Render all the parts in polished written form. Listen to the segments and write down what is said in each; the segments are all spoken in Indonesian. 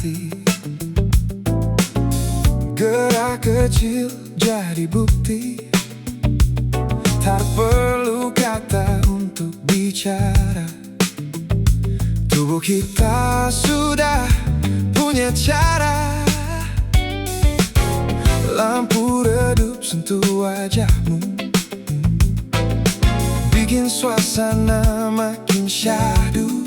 hati. Gerak kecil jadi bukti, tak perlu kata untuk bicara. Tubuh kita sudah punya cara. Lampu redup sentuh wajahmu, bikin suasana makin syahdu.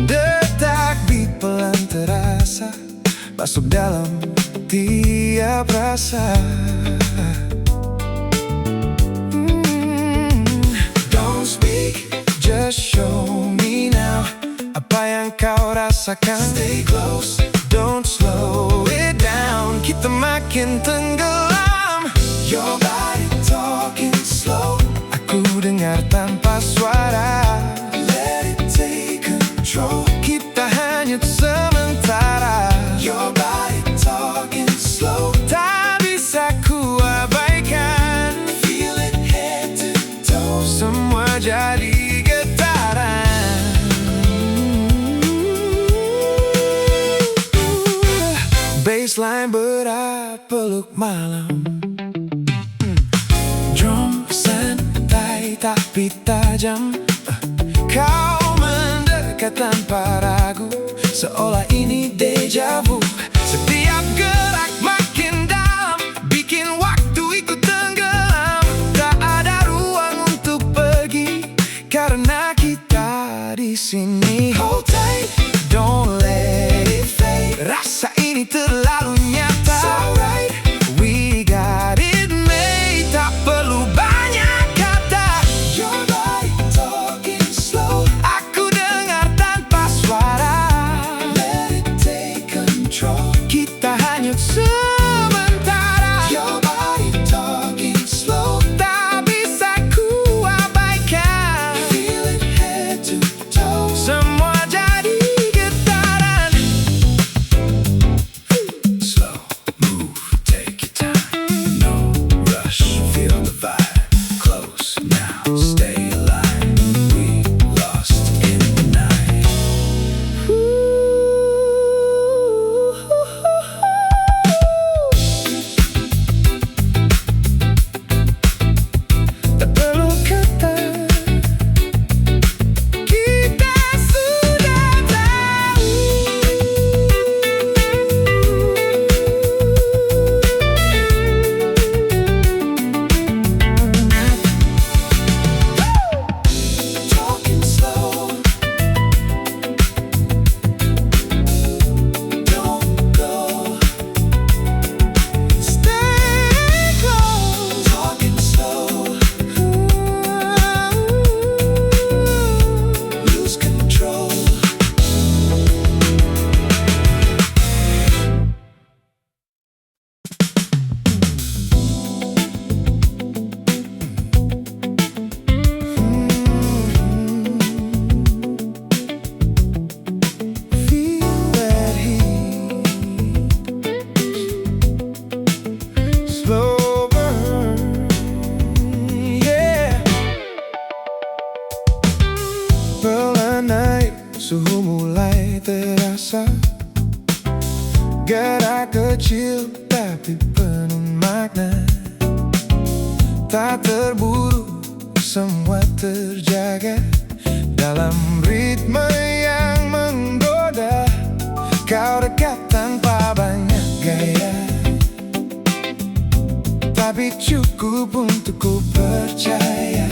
Detak beat pelan terasa, masuk dalam tiap rasa. Don't speak, just show me now apa yang kau rasakan. Stay close, don't slow it down, kita makin tenggelam. Your body talking slow, aku dengar tanpa suara. Let it take control, kita hanyut sementara. Your body talking slow, tak bisa ku abaikan. Feel it head to toe, semua jadi getaran. Baseline berat peluk malam, drum santai tapi tajam. Kau mendekat tanpa ragu, seolah ini deja vu. Setiap gerak makin dalam, bikin waktu ikut tenggelam. Tak ada ruang untuk pergi, karena kita di sini. Hold tight, don't let it fade. Rasa ini terlalu nyata. So right, we got it made. Tak perlu banyak kata. Your body talking slow, aku dengar tanpa suara. Let it take control, kita hanyut sementara. Your body talking slow, tak bisa ku abaikan. Feel it head to toe, semua jadi getaran. Slow move, take your time, no rush, feel the vibe. Close now, stay alive, we lost in the night. Tak perlu kata, kita sudah tahu. Talking slow, don't go, stay close. Talking slow, lose control. Feel that heat, slow burn, yeah. Pelan naik, suhu mulai terasa. Gerak kecil tapi penuh makna. Tak terburu, semua terjaga dalam ritme yang menggoda. Kau dekat tanpa banyak gaya, tapi cukup untuk ku percaya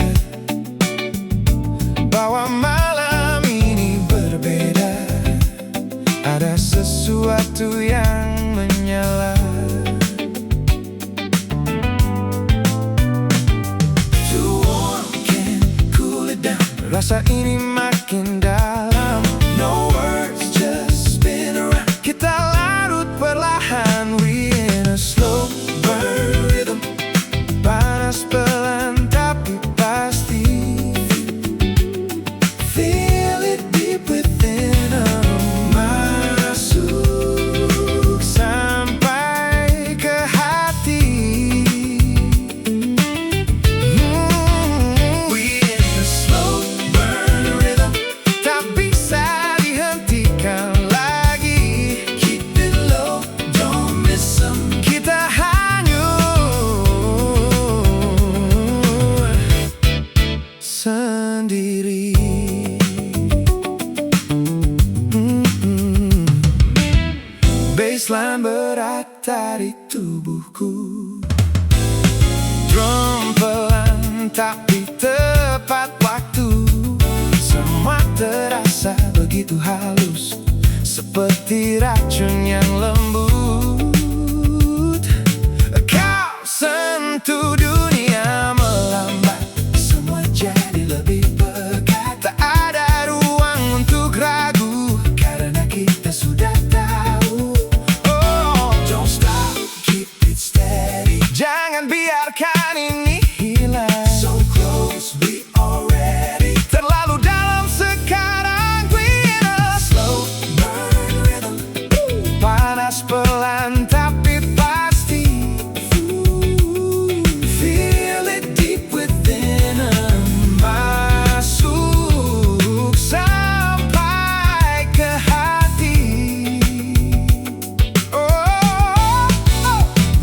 bahwa malam ini berbeda. Ada sesuatu yang menyala. Too warm, can't cool it down. Rasa ini makin dalam. No words, just spin around. Kita larut perlahan, we in a slow burn rhythm. Panas pelan tapi pasti. Feel it deep within, masuk sampai ke hati. We in a slow burn rhythm. dari tubuhku. Drum pelan tapi tepat waktu. Semua terasa begitu halus, seperti racun yang lembut. Kau sentuh dunia melambat, semua jadi lebih pekat. Tak ada ruang untuk ragu, karena kita sudah tahu. Oh, don't stop, keep it steady. Jangan biarkan ini hilang. So close, we already. Terlalu dalam sekarang, we in a slow burn rhythm. Panas pelan tapi pasti. Feel it deep within. Masuk sampai ke hati. Oh,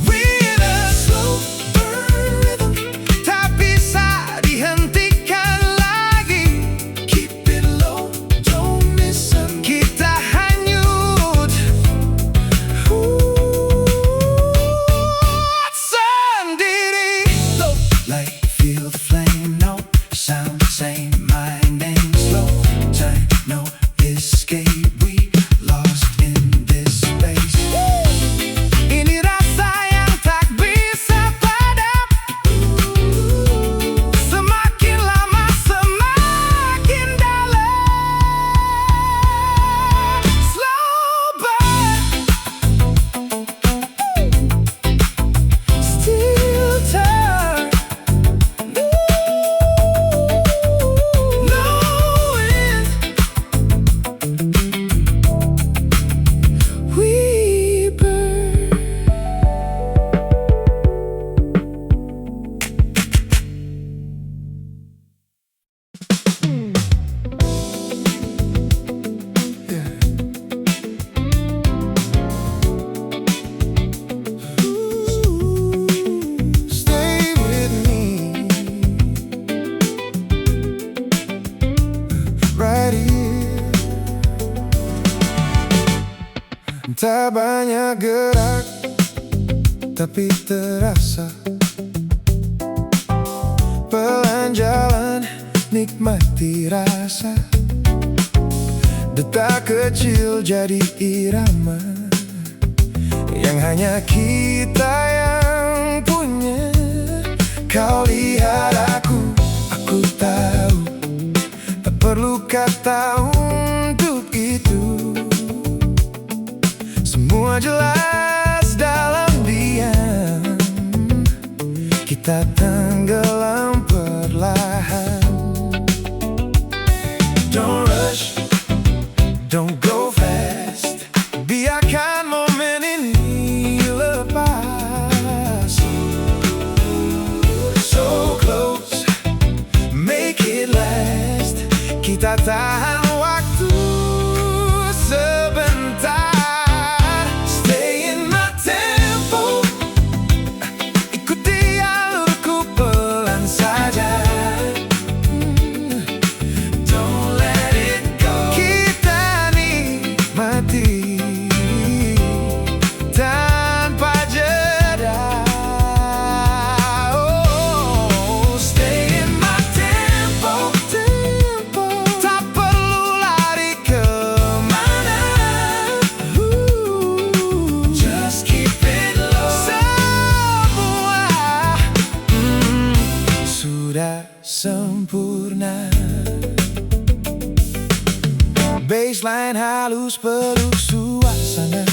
we in a slow burn rhythm. Tak bisa dihentikan lagi. Keep it low, don't miss 'em. Kita hanyut sendiri. Low light, feel the flame. No sound, same, my name. Slow time, no escape. We lost in this space. Ini rasa yang tak bisa padam. Semakin lama semakin dalam. Slow burn, still turn. Knowing we burn. Stay with me right here. Tak banyak gerak, tapi terasa. Pelan jalan, nikmati rasa. Detak kecil jadi irama yang hanya kita yang punya. Kau lihat aku tahu. Tak perlu kata untuk itu. Semua jelas dalam diam. Kita tenggelam perlahan. Don't rush, don't go fast. Biarkan momen ini lepas. So close, make it last. Kita tahan waktu sebentar. Stay in my tempo. Ikuti alurku pelan saja. Don't let it go. Kita nikmati tanpa jeda. Oh, stay in my tempo. Tak perlu lari kemana. Just keep it low. Semua sudah sempurna. Baseline halus peluk suasana.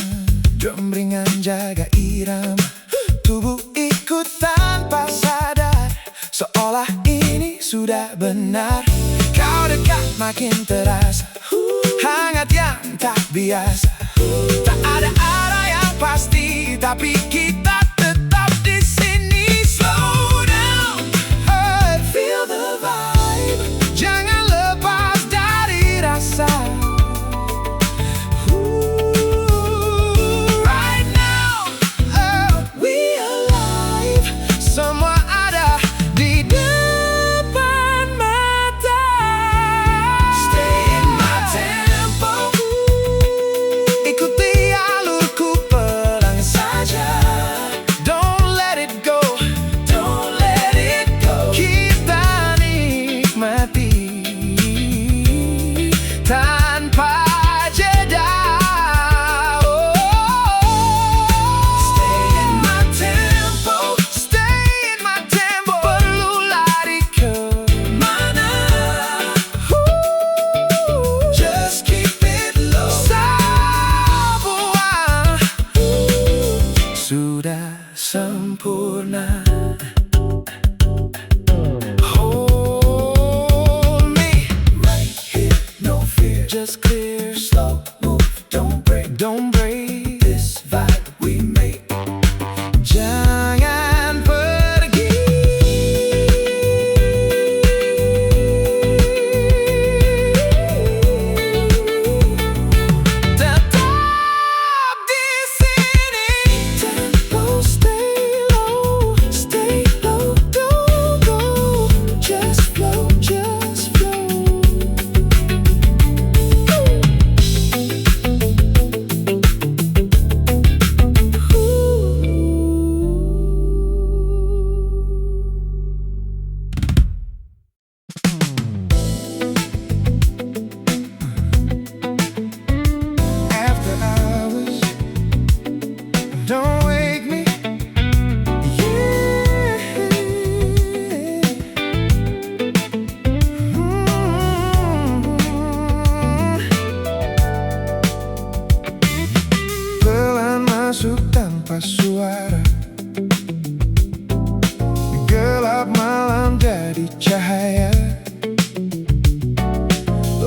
Drum ringan jaga irama. Tubuh ikut tanpa sadar, seolah ini sudah benar. Kau dekat makin terasa, hangat yang tak biasa. Tak ada arah yang pasti, tapi kita tetap di sini. Slow down, feel the vibe. Jangan lepas dari rasa. Right now, we alive. Semua ada di depan mata. Stay in my tempo. Ikuti alurku pelan saja. sempurna. Hold me right here, no fear, just clear. Slow move, don't break, don't break this vibe we make. Jangan pergi, tetap di sini. Tempo stay low, don't go. Just flow, just flow. After hours, don't wake me. Yeah. Pelan masuk tanpa suara, gelap malam jadi cahaya.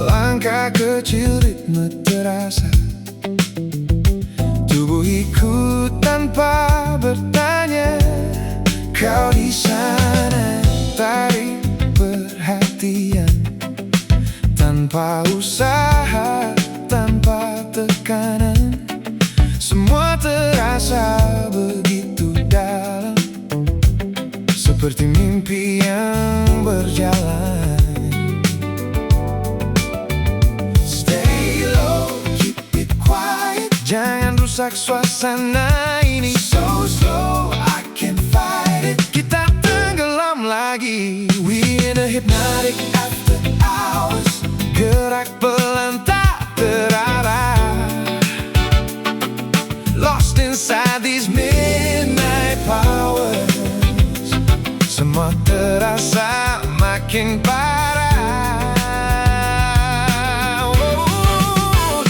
Langkah kecil ritme terasa, tubuh ikut tanpa bertanya. Kau di sana, tarik perhatian, tanpa usaha, tanpa tekanan. Semua terasa begitu dalam, seperti mimpi yang berjalan. Stay low, keep it quiet, jangan rusak suasana ini. So slow, I can fight it. Kita tenggelam lagi. We in a hypnotic after hours. Gerak pelan tak terarah, lost inside these midnight powers. Semua terasa makin parah. Oh,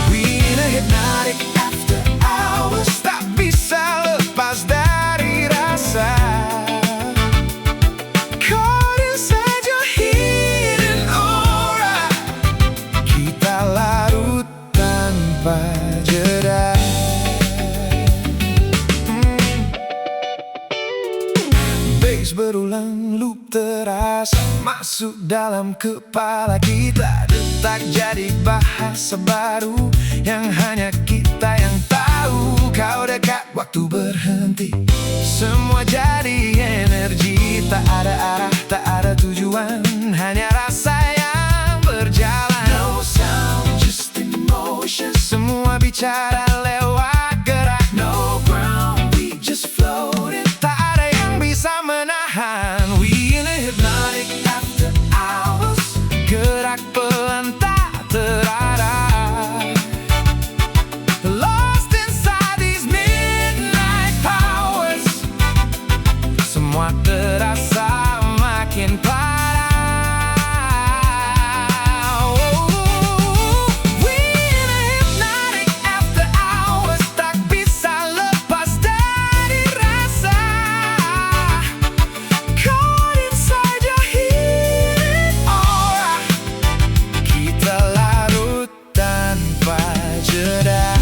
we in a hypnotic after hours, tak bisa lepas dari rasa. Caught inside your hidden aura, kita larut tanpa jeda. Bass berulang, loop terasa masuk dalam kepala kita. Detak jadi bahasa baru yang hanya kita yang tahu. Kau dekat, waktu berhenti, semua jadi energi. Tak ada arah, tak ada tujuan, hanya rasa yang berjalan. No sound, just emotion. Semua bicara lewat gerak. No ground, we just floating. Tak ada yang bisa menahan. We in a hypnotic after hours. Gerak pelan tak terarah, lost inside these midnight powers. Semua terasa makin parah. Oh, we in a hypnotic after hours, tak bisa lepas dari rasa. Caught inside your hidden aura, kita larut tanpa jeda.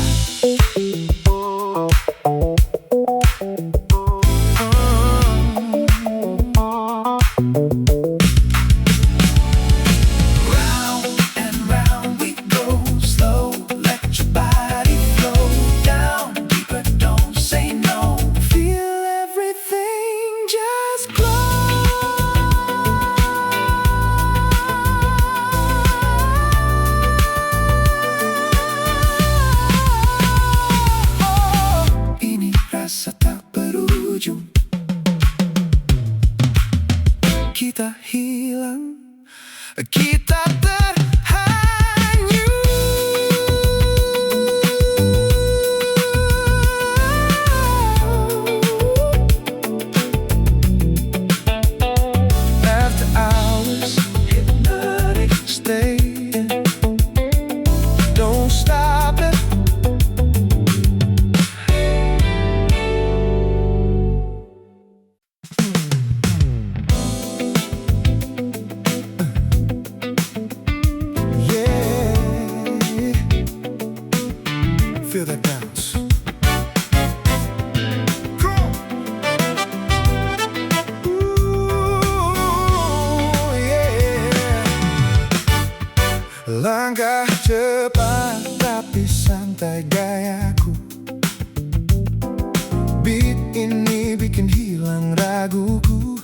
Round and round we go, slow, let your body flow down deeper, don't say no. Feel everything just glow. Ini rasa tak berujung, kita hilang, kita terhanyut. After hours, hypnotic stay. Don't stop it. Yeah, feel that bounce. Cool. Ooh, yeah. Langkah cepat tapi santai gayaku. Beat ini bikin hilang raguku.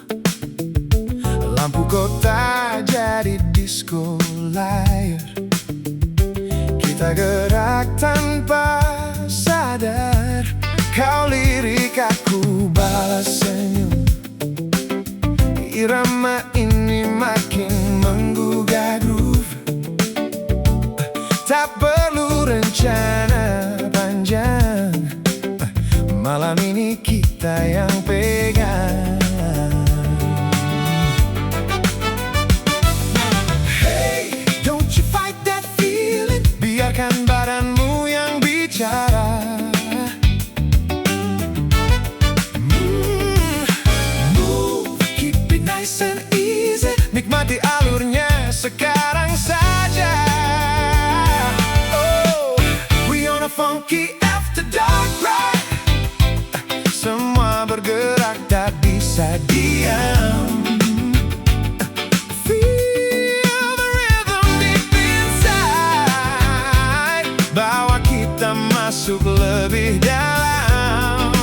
Lampu kota jadi disco layar. Kita gerak tanpa sadar. Kau lirik, aku balas senyum. Irama ini makin menggugah groove. Tak perlu rencana panjang. Malam ini kita yang pegang. Biarkan badanmu yang bicara. Move, keep it nice and easy. Nikmati alurnya sekarang saja. Oh, we on a funky after dark ride. Semua bergerak tak bisa diam. Masuk lebih dalam.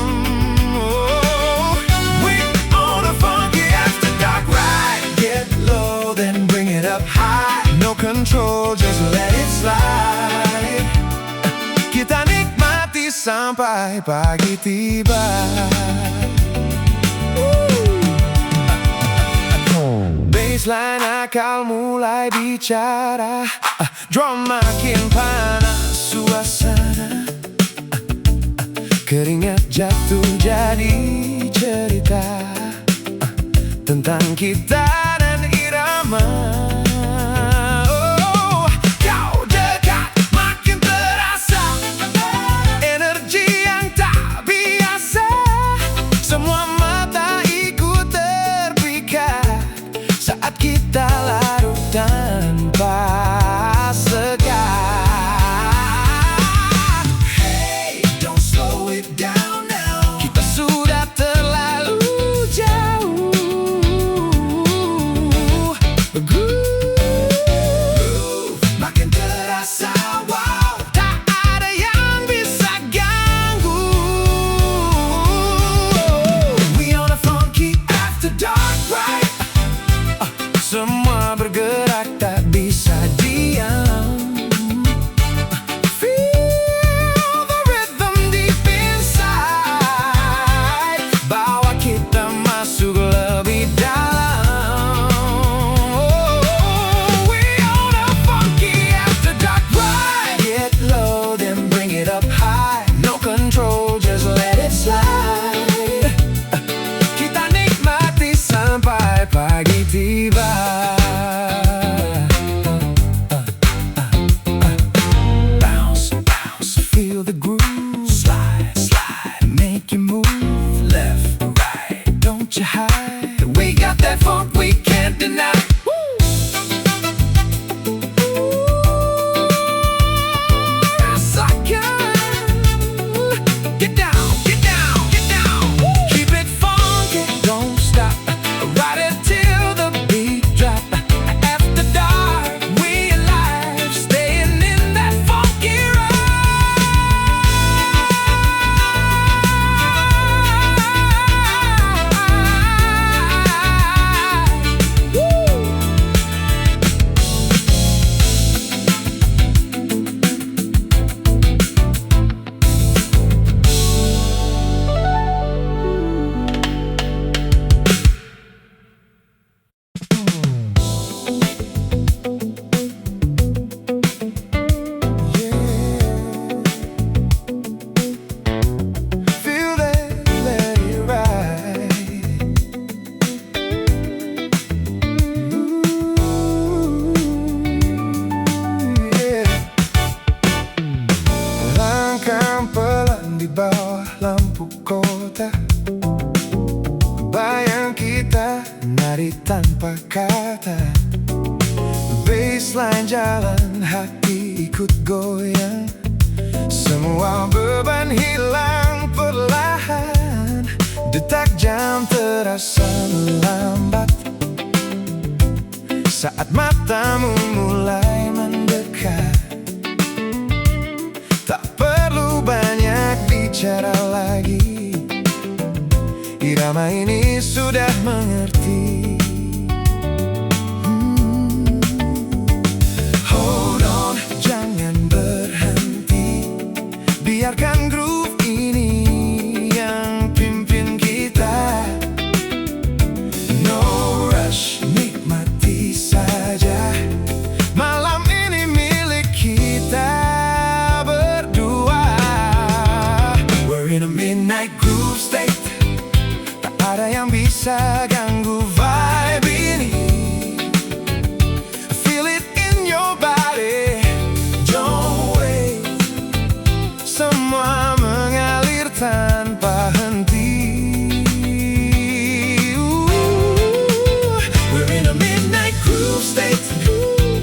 Oh, we on a funky after dark ride. Get low, then bring it up high. No control, just let it slide. Kita nikmati sampai pagi tiba. Baseline akal mulai bicara. Drum makin panas suasana. Keringat jatuh jadi cerita tentang kita dan irama. Oh, kau dekat makin terasa. Energi yang tak biasa. Semua mata ikut terpikat saat kita larut tanpa sekat. Semua bergerak tak bisa diam. Feel the rhythm deep inside. Bawa kita masuk lebih dalam. Oh, we on a funky after dark ride. Get low, then bring it up high. No control, just let it slide. Kita nikmati sampai pagi tiba. Feel the groove, slide, slide, make you move left, right. Don't you hide. We got that funk we can't deny. Get down, get down, get down. Keep it funky, don't stop. Ride it till the beat drop. After dark, we alive, staying in that funky ride. menari tanpa kata. Baseline jalan, hati ikut goyang. Semua beban hilang perlahan. Detak jam terasa lambat saat matamu mulai mendekat. Tak perlu banyak bicara lagi, irama ini sudah mengerti. Hold on, jangan berhenti. Biarkan groove ini yang pimpin kita. No rush, nikmati saja. Malam ini milik kita berdua. We're in a midnight groove state. Tak ada yang bisa ganggu vibe ini. Feel it in your body. Don't wait. Semua mengalir tanpa henti. We're in a midnight groove state.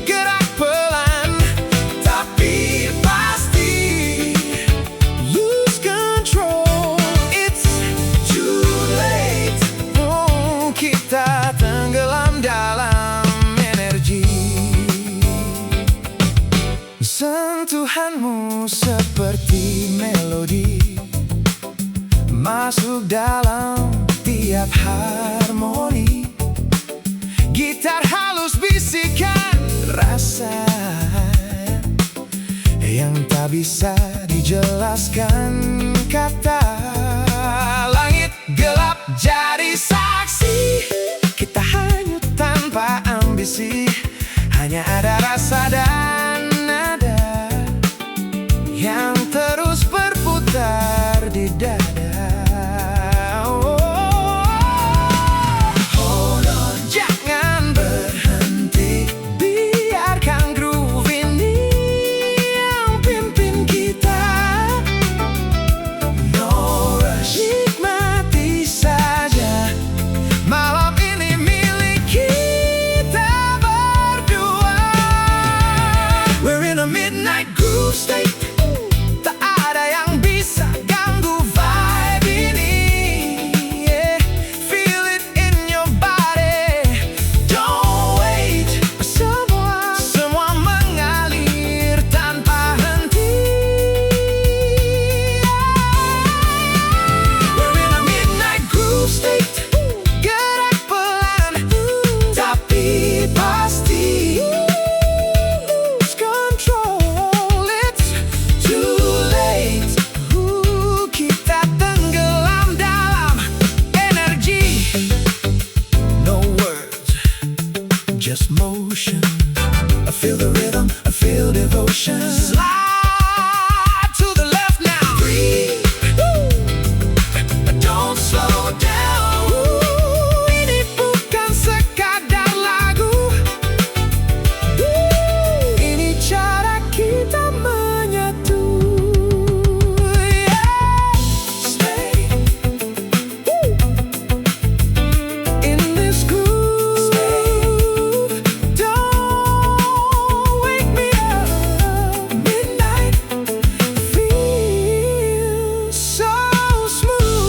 Gerak pelan tapi pasti. Lose control, it's too late. Oh, kita tenggelam dalam energi. Sentuhanmu seperti melodi, masuk dalam tiap harmoni. Gitar halus bisikan rasa yang tak bisa dijelaskan kata. Langit gelap jadi saksi. Kita hanyut tanpa ambisi. Hanya ada rasa dan nada yang terus berputar di dada. Hold on, jangan berhenti. Biarkan groove ini yang pimpin kita. No rush, nikmati saja. Malam ini milik kita berdua. We're in a midnight groove state. Tak ada yang bisa ganggu vibe ini. Yeah. Feel it in your body. Don't wait. Semua mengalir tanpa henti. We're in a midnight groove state. Gerak pelan tapi pasti. Lose control, it's too late. Kita tenggelam dalam energi. No words, just motion. I feel the rhythm, I feel devotion. Slide to the left now. Breathe. Don't slow down. Ini bukan sekadar lagu. Ini cara kita menyatu. Yeah. Stay in this groove. Don't wake me up. Midnight feels so smooth.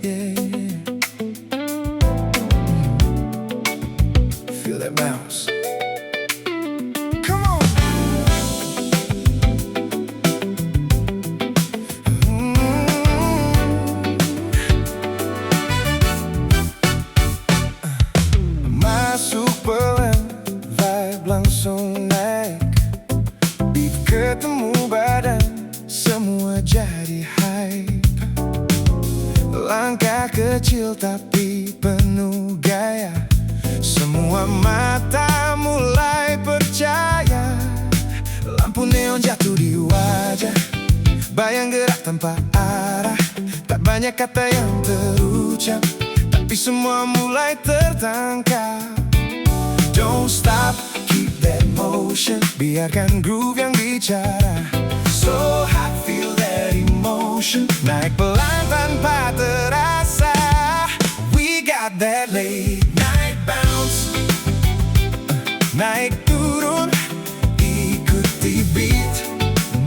Yeah. Feel that bounce. Come on. Masuk pelan, vibe langsung naik. Beat ketemu badan, semua jadi hype. Langkah kecil tapi penuh gaya. Semua mata mulai percaya. Lampu neon jatuh di wajah. Bayang gerak tanpa arah. Tak banyak kata yang terucap, tapi semua mulai tertangkap. Don't stop, keep that motion. biarkan groove yang bicara. So hot, feel that emotion. Naik pelan tanpa terasa. We got that late night bounce. Naik turun, ikuti beat.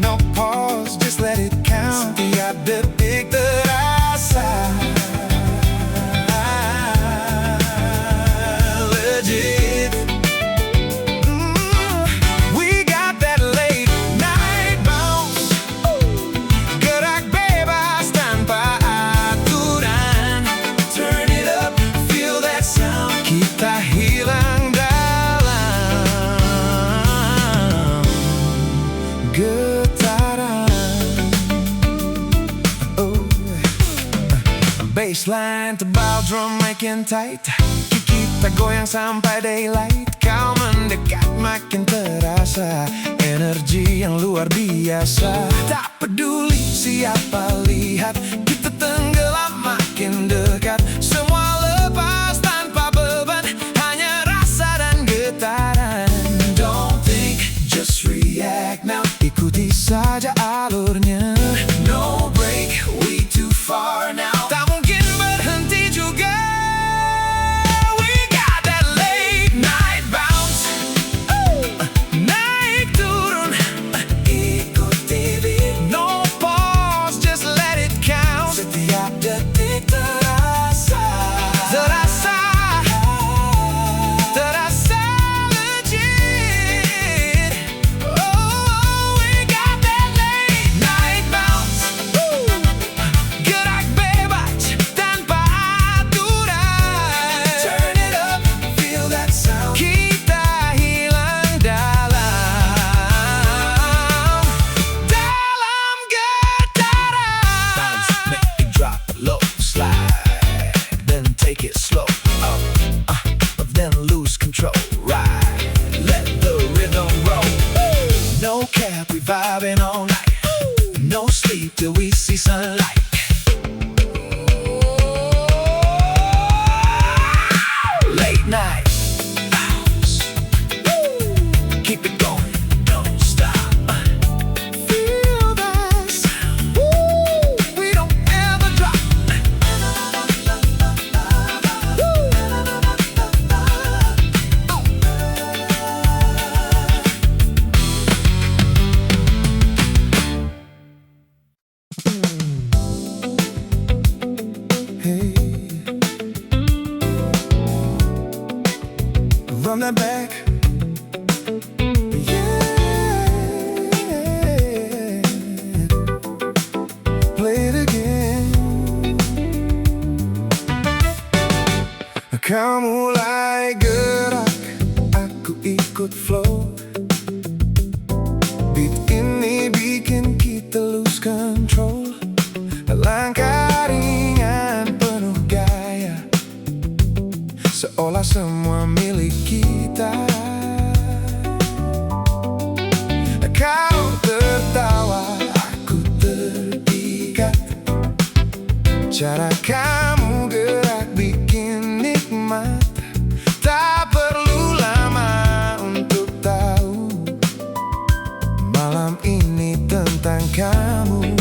No pause, just let it count. Setiap detik terasa legit. We got that late night bounce. Gerak bebas tanpa aturan. Turn it up, feel that sound. Kita hilang dalam getaran. Baseline tebal, drum makin tight. Kita goyang sampai daylight. Kau mendekat makin terasa energi yang luar biasa. Tak peduli siapa lihat, kita tenggelam makin dekat. Semua lepas tanpa beban, hanya rasa dan getaran. Don't think, just react now. Ikuti saja alurnya. No break, we too far now. Tak mungkin berhenti juga. We got that late night bounce. Naik turun, ikuti beat. No pause, just let it count. Setiap detik terasa legit. Oh, we got that late night bounce. Gerak bebas tanpa aturan. Turn it up, feel that sound. Kita hilang dalam getaran. Bounce, make it drop low, slide, then take it slow. Up, then lose control. Ride, let the rhythm roll. No cap, we vibing all night. No sleep till we see sunlight. Late night bounce. Keep it going, don't stop. Feel that sound. We don't ever drop. Hey, run that back. Yeah, play it again. Kau mulai gerak, aku ikut flow. Beat ini bikin kita lose control. Langkah ringan penuh gaya, seolah semua milik kita. Kau tertawa, aku terikat. Cara kamu gerak bikin nikmat. Tak perlu lama untuk tahu, malam ini tentang kamu.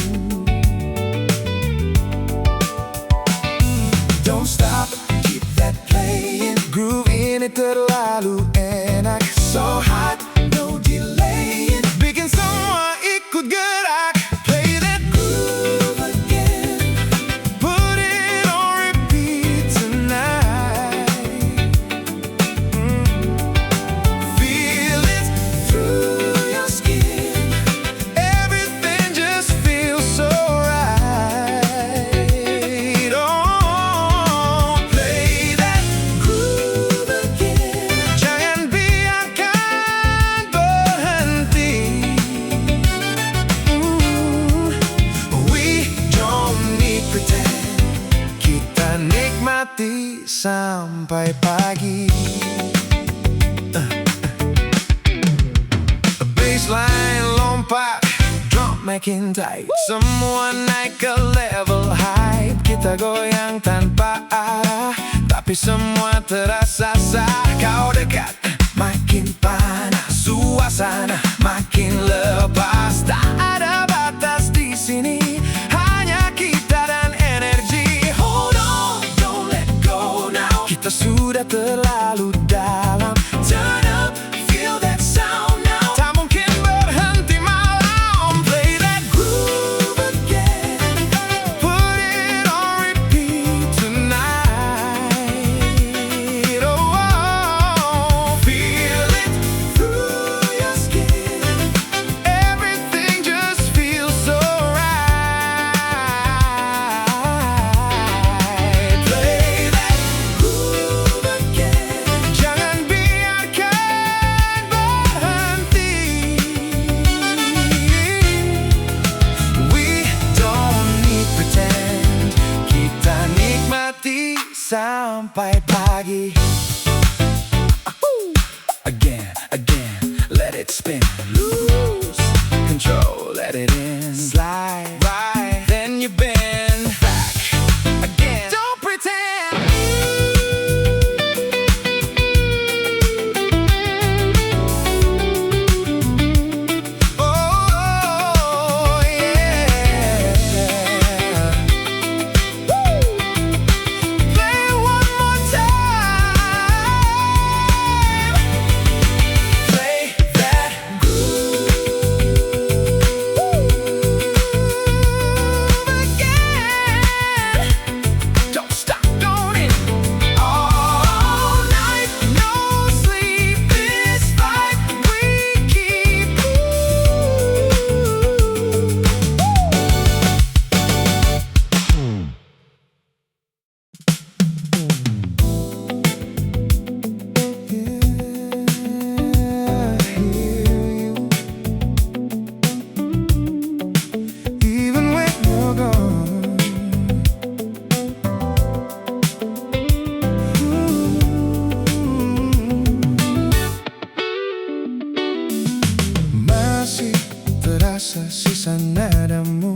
Don't stop, keep that playing. Groove ini terlalu enak. So hot, no delaying. Bikin semua ikut gerak. Play that groove again. Put it on repeat tonight. Feel it through your skin. Everything just feels so right. Oh, play that groove again. Jangan biarkan berhenti. We don't need pretend. Kita nikmati sampai pagi. Baseline lompat, drum makin tight. Semua naik ke level hype. Kita goyang tanpa arah, tapi semua terasa sah. Kau dekat, makin panas suasana. sampai pagi. Again, let it spin. Lose control, let it in. Slide right, then you bend back again. Don't pretend. Oh yeah. Woo. Play one more time. Play that groove again. Don't stop, don't end. All night, no sleep. This fight we keep. Even when you're gone, masih terasa sisa nadamu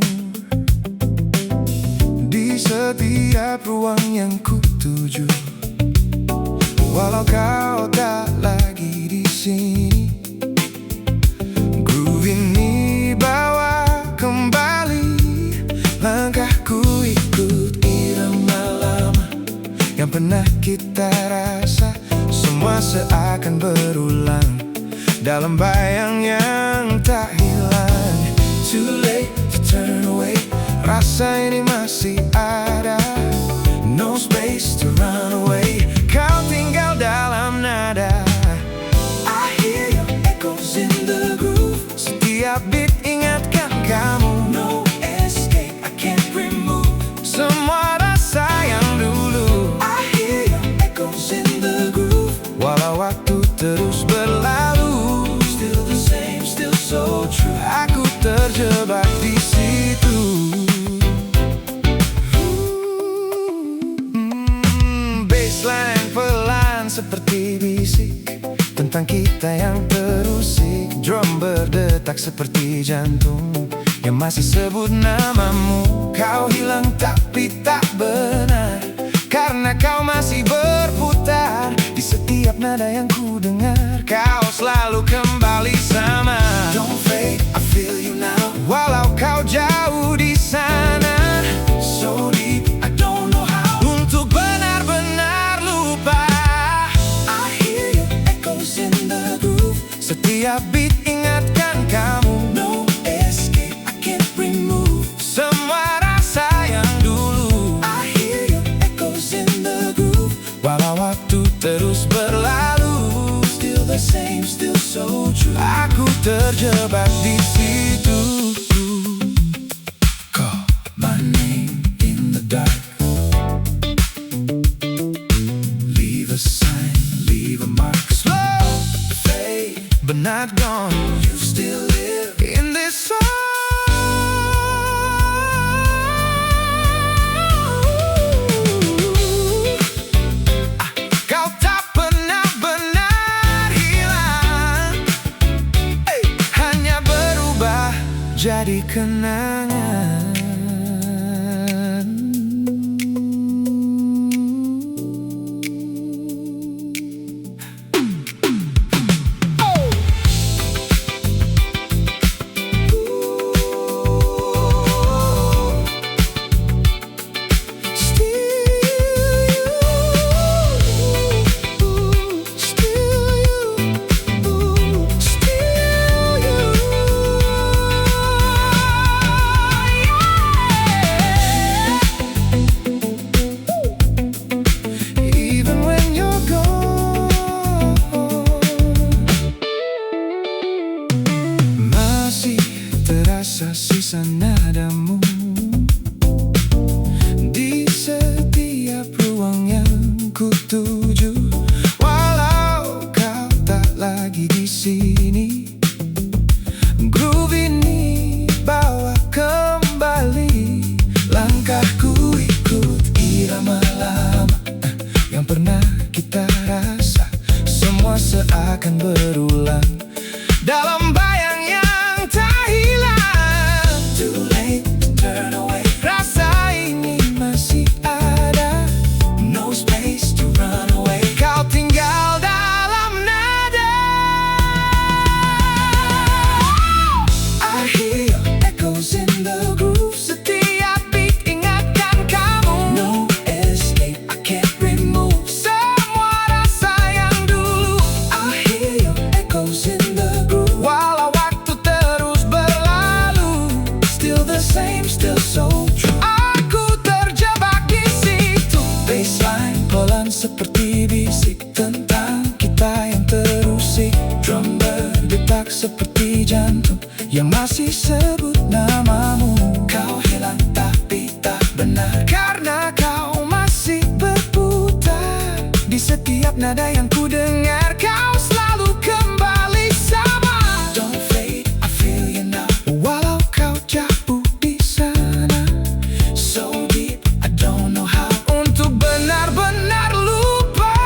di setiap ruang yang ku tuju. Walau kau tak lagi di sini, groove ini bawa kembali langkahku, ikut irama lama yang pernah kita rasa. Semua seakan berulang dalam bayang yang tak hilang. Too late to turn away, rasa ini masih ada. No space to run away, kau tinggal dalam nada. I hear your echoes in the groove. Setiap beat ingatkan kamu. No escape, I can't remove semua rasa yang dulu. I hear your echoes in the groove. Walau waktu terus berlalu, still the same, still so true. Aku terjebak di situ. Baseline yang pelan seperti bisik tentang kita yang terusik. Drum berdetak seperti jantung yang masih sebut namamu. Kau hilang tapi tak benar, karena kau masih berputar di setiap nada yang ku dengar. Kau selalu kembali sama. Don't fade, I feel you now. Walau kau jauh di sana, so deep, I don't know how untuk benar-benar lupa. I hear your echoes in the groove. Setiap beat ingatkan kamu. No escape, I can't remove semua rasa yang dulu. I hear your echoes in the groove. Walau waktu terus berlalu, still the same, still so true. Aku terjebak di situ. Call my name in the dark. Leave a sign, leave a mark. Slow fade, but not gone. You still live in this song. Kau tak pernah benar hilang, hanya berubah jadi kenangan. Sisa nadamu di setiap ruang yang ku tuju. Walau kau tak lagi di sini, groove ini bawa kembali langkahku, ikut irama lama yang seperti jantung yang masih sebut namamu. Kau hilang tapi tak benar, karena kau masih berputar di setiap nada yang ku dengar. Kau selalu kembali sama. Don't fade, I feel you now. Walau kau jauh di sana, so deep, I don't know how untuk benar-benar lupa.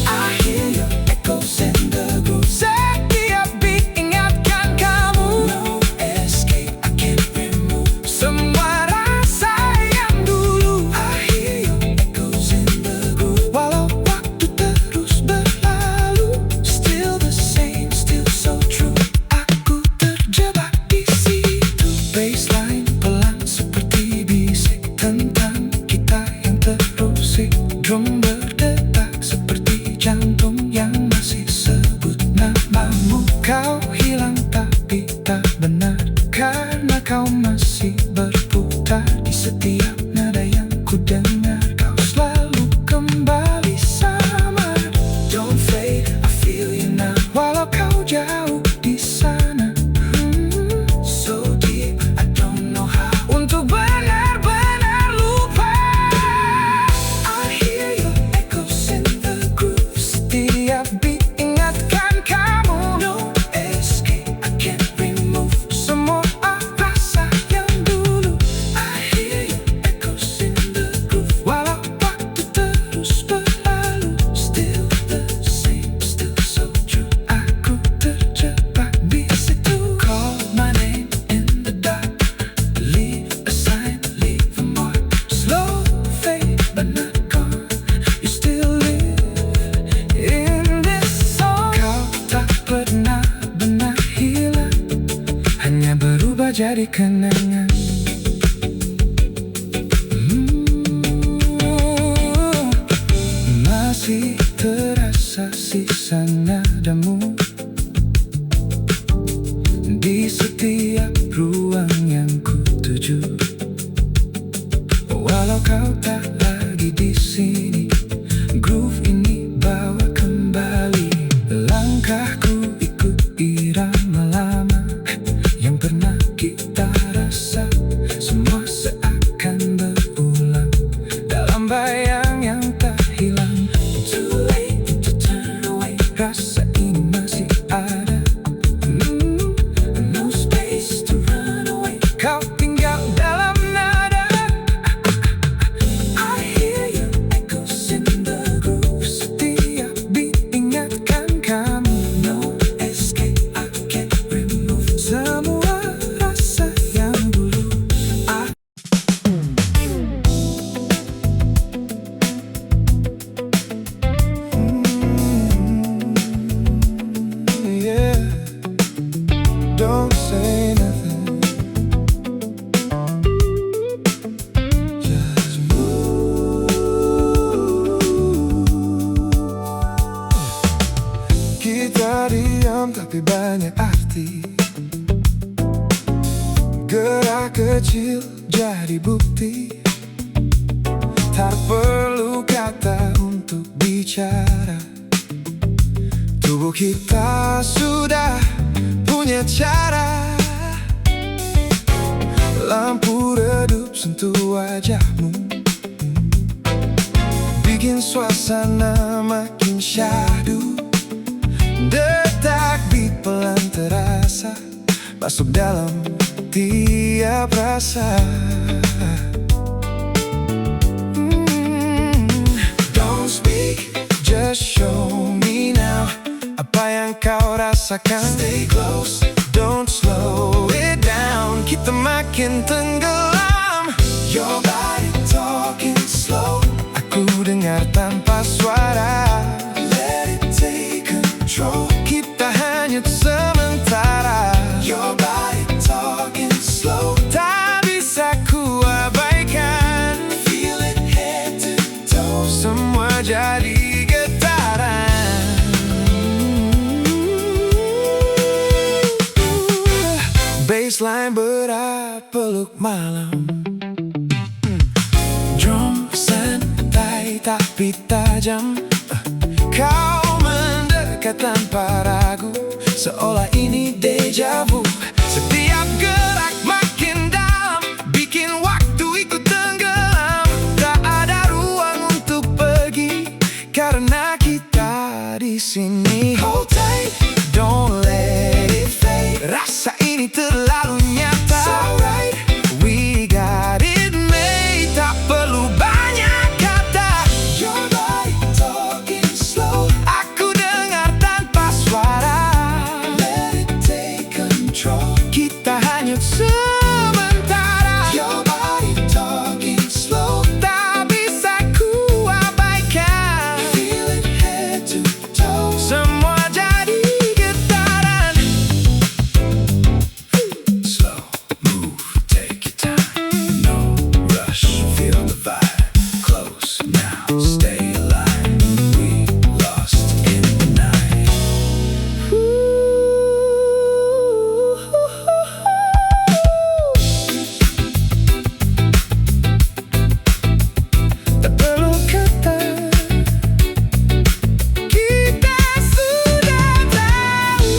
I hear your echoes in the groove. Setiap beat ingatkan kamu. No escape, I can't remove semua rasa yang dulu. I hear your echoes in the groove. Walau waktu terus berlalu, still the same, still so true. Aku terjebak di situ. Baseline pelan seperti bisik tentang kita yang terusik. Drum berdetak seperti jantung yang masih sebut namamu. Kau hilang tapi tak benar, karena kau masih berputar di setiap nada yang ku dengar. Kau selalu kembali sama. Don't fade, I feel you now. Walau kau jauh di sana, so deep, I don't know how untuk benar-benar lupa. I hear your echoes in the groove. Setiap beat ingatkan kamu. No escape, I can't remove semua rasa yang dulu. I hear your echoes in the groove. Walau waktu terus berlalu, still the same, still so true. Aku terjebak di situ. Call my name in the dark, leave a sign, leave a mark. Slow fade but not gone, you still live in this song. Kau tak pernah benar hilang, hanya berubah jadi kenangan. Masih terasa sisa nadamu di setiap ruang yang ku tuju. Walau kau tak lagi di sini, groove ini bawa kembali langkahku, ikut irama lama yang pernah kita rasa. Semua seakan berulang dalam bayang yang tak hilang. Too late to turn away, rasa ini masih ada. No space to run away, kau tinggal dalam nada. I hear your echoes in the groove. Setiap beat ingatkan kamu. No escape, I can't remove semua rasa yang dulu. Yeah, don't say nothing, just move. Kita diam tapi banyak arti. Gerak kecil jadi bukti. Tak perlu kata untuk bicara. Tubuh kita sudah punya cara. Lampu redup sentuh wajahmu, bikin suasana makin syahdu. Detak beat pelan terasa, masuk dalam tiap rasa. Don't speak, just show me now apa yang kau rasakan. Stay close, don't slow it down. Kita makin tenggelam. Your body talking slow, aku dengar tanpa suara. Let it take control, kita hanyut sementara. Your body talking slow, tak bisa ku abaikan. Feel it head to toe, semua jadi getaran. Baseline berat peluk malam. Drum santai tapi tajam. Kau mendekat dekat tanpa ragu, seolah ini deja vu. Setiap gerak makin dalam, bikin waktu ikut tenggelam. Tak ada ruang untuk pergi, karena kita di sini. Hold tight, don't let it fade. Rasa ini terlalu nyata. It's alright, we got it made. Tak perlu banyak kata. Your body talking slow, aku dengar tanpa suara. Let it take control, kita hanya sementara. Your body talking slow, tak bisa ku abaikan. Feel it head to toe, semua jadi getaran. Slow move, take your time, no rush, feel the vibe. Close now, stay alive, we lost in the night. Tak perlu kata, kita sudah tahu.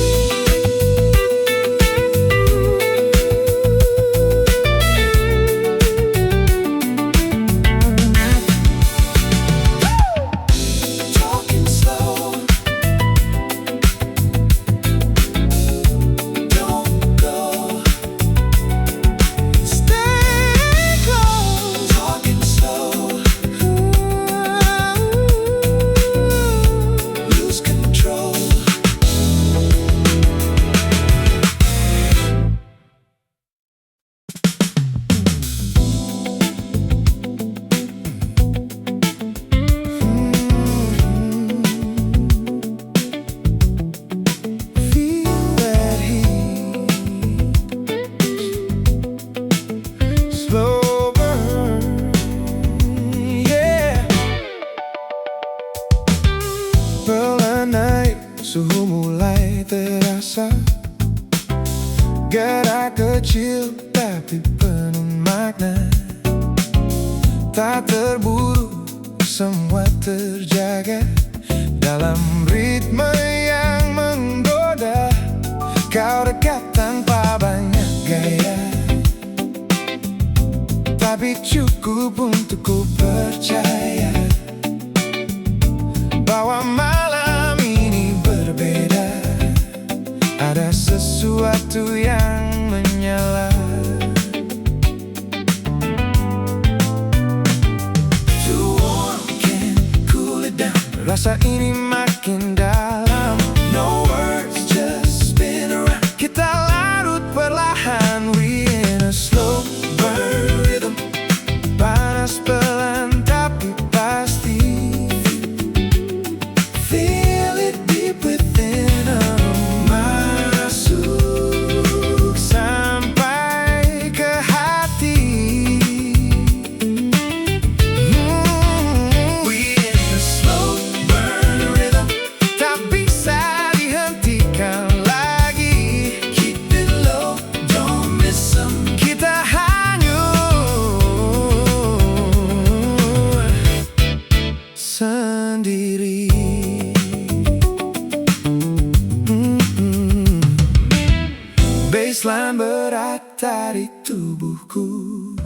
Talking slow, don't go, stay close. Talking slow, lose control. Feel that heat, slow burn, yeah. Pelan naik, suhu mulai terasa. Gerak kecil tapi penuh makna. Tak terburu, semua terjaga dalam ritme yang menggoda. Kau dekat tanpa banyak gaya, tapi cukup untuk ku percaya bahwa malam ini berbeda. Ada sesuatu yang menyala. Too warm, can't cool it down. Rasa ini makin dalam. No words, just spin around. Kita larut perlahan, we in a slow burn rhythm. Panas pelan tapi pasti. Feel it deep within, masuk sampai ke hati. We in a slow burn rhythm, tak bisa dihentikan lagi. Keep it low, don't miss them. Kita hanyut sendiri. Baseline berat dari tubuhku.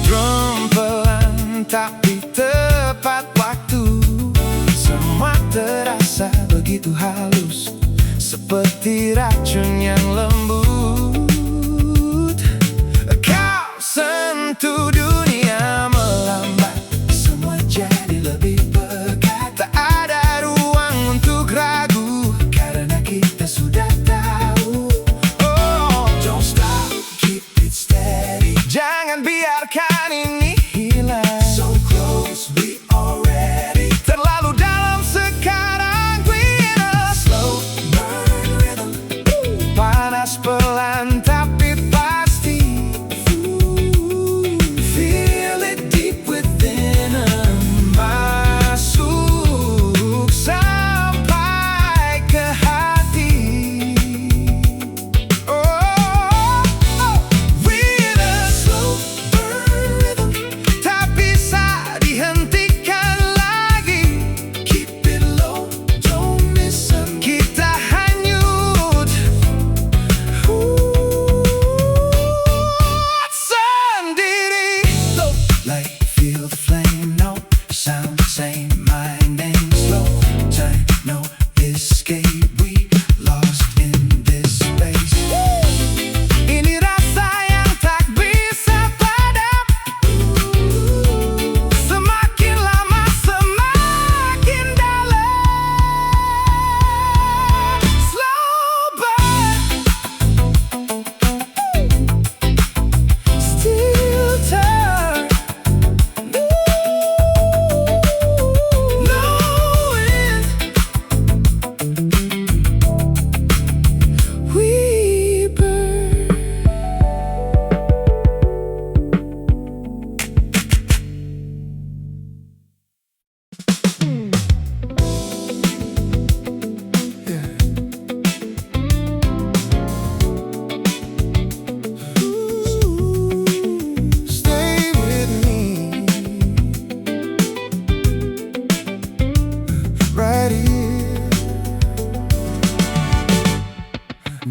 Drum pelan tapi tepat waktu. Semua terasa begitu halus, seperti racun yang lembut. Kau sentuh dunia melambat, semua jadi lebih pekat. Tak ada ruang untuk ragu, karena kita sudah tahu. Oh, don't stop, keep it steady. Jangan biarkan ini hilang. So close, we already. Terlalu dalam sekarang, we in a slow burn rhythm. Panas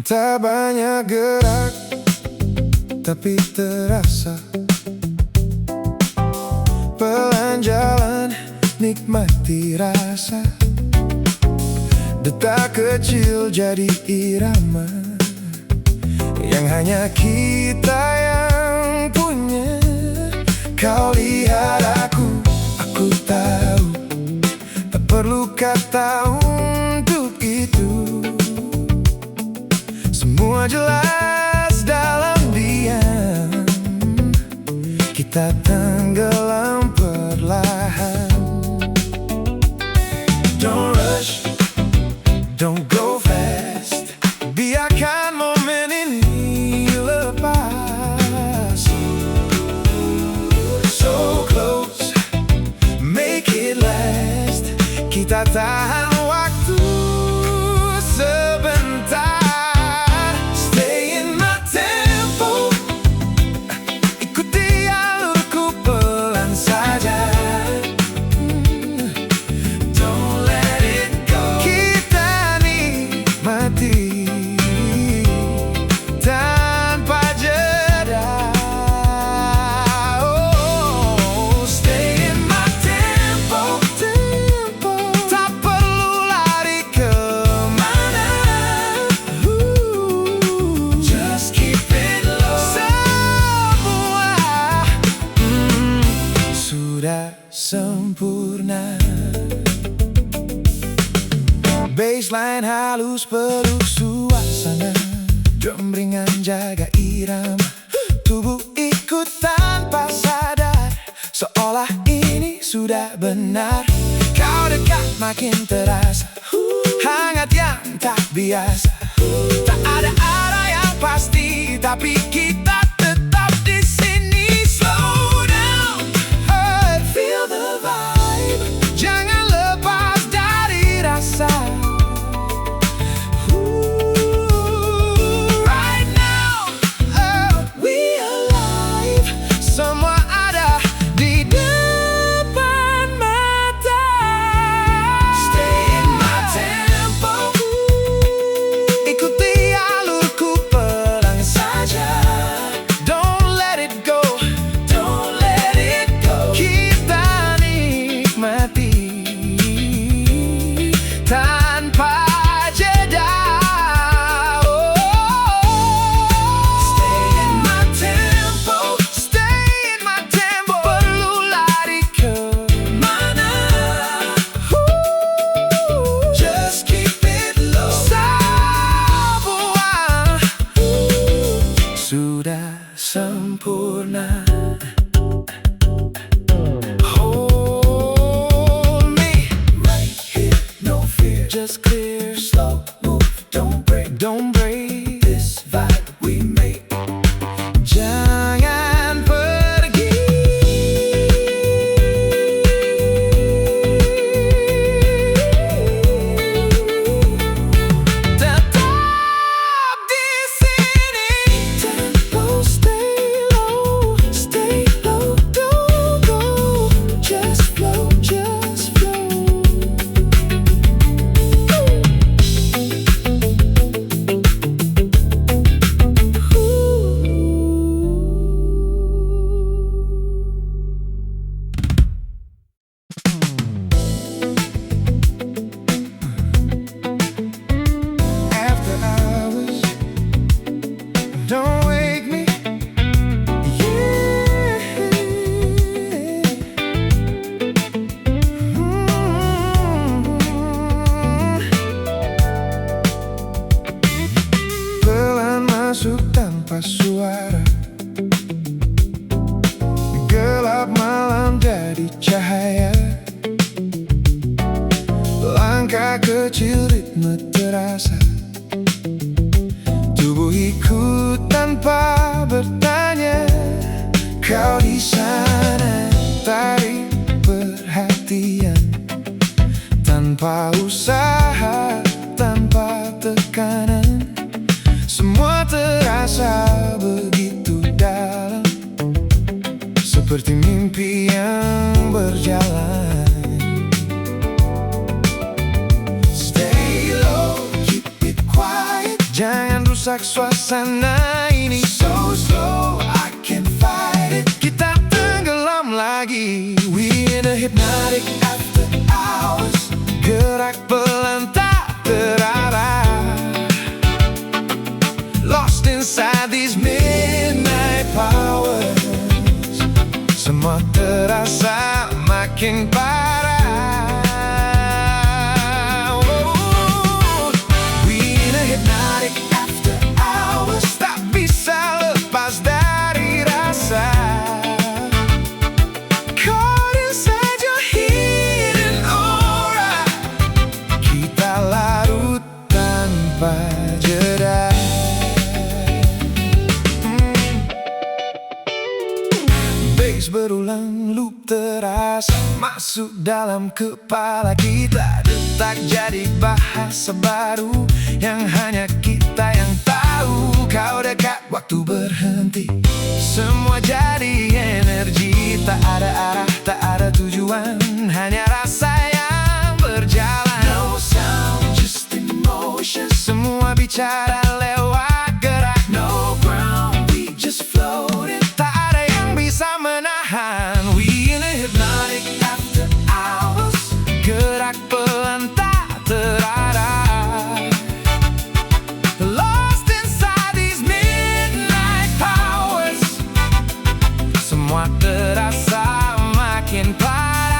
Tak banyak gerak, tapi terasa. Pelan jalan, nikmati rasa. Detak kecil jadi irama yang hanya kita yang punya. Kau lihat aku tahu. Tak perlu kata untuk itu. Semua jelas dalam diam. Kita tenggelam perlahan. Don't rush, don't go fast. Biarkan momen ini lepas. So close, make it last. Kita tahan waktu sebentar. Stay in my tempo. Ikuti alurku pelan saja. Don't let it go. Kita nikmati tanpa jeda. Oh, stay in my tempo. Tak perlu lari kemana. Just keep it low. Semua sudah sempurna. Baseline halus peluk suasana. Drum ringan jaga irama. Tubuh ikut tanpa sadar, seolah ini sudah benar. Kau dekat makin terasa, hangat yang tak biasa. Tak ada arah yang pasti, tapi kita tetap di sini. Slow down, feel the vibe. Jangan lepas dari rasa. Right now, we alive. Semua ada di depan mata. Stay in my tempo. Ikuti alurku pelan saja. Don't let it go. Don't let it go. Kita nikmati tanpa jeda. Stay in my tempo. Stay in my tempo. Perlu lari kemana. Just keep it low. Semua sudah sempurna. Hold me right here, no fear. Just clear, slow move, don't break. Don't break this vibe we make. Jangan pergi. Tetap di sini. Tempo stay low, don't go. Just flow, just flow. After hours, don't wake me. Yeah. Pelan masuk tanpa suara. Gelap malam jadi cahaya. Langkah kecil ritme terasa. Tubuh ikut tanpa bertanya. Kau di sana tarik perhatian. Tanpa usaha, tanpa tekanan. Semua terasa begitu dalam. Seperti mimpi yang berjalan. Stay low, keep it quiet. Jangan rusak merusak suasana ini. So slow, I can't fight it. Kita tenggelam lagi. We in a hypnotic after hours. Gerak pelan tak terarah. Lost inside these midnight powers. Semua terasa makin parah. Oh, we in a hypnotic after hours. Tak bisa lepas dari rasa. Caught inside your hidden aura. Kita larut tanpa jeda. Bass berulang, loop terasa masuk dalam kepala kita. Detak jadi bahasa baru yang hanya kita yang tahu. Kau dekat, waktu berhenti. Semua jadi energi. Tak ada arah, tak ada tujuan. Hanya rasa yang berjalan. No sound, just emotion. Semua bicara lewat gerak. No ground, we just floating. Tak ada yang bisa menahan. We in a hypnotic after hours. Gerak pelan tak terarah. Lost inside these midnight powers. Semua terasa makin parah.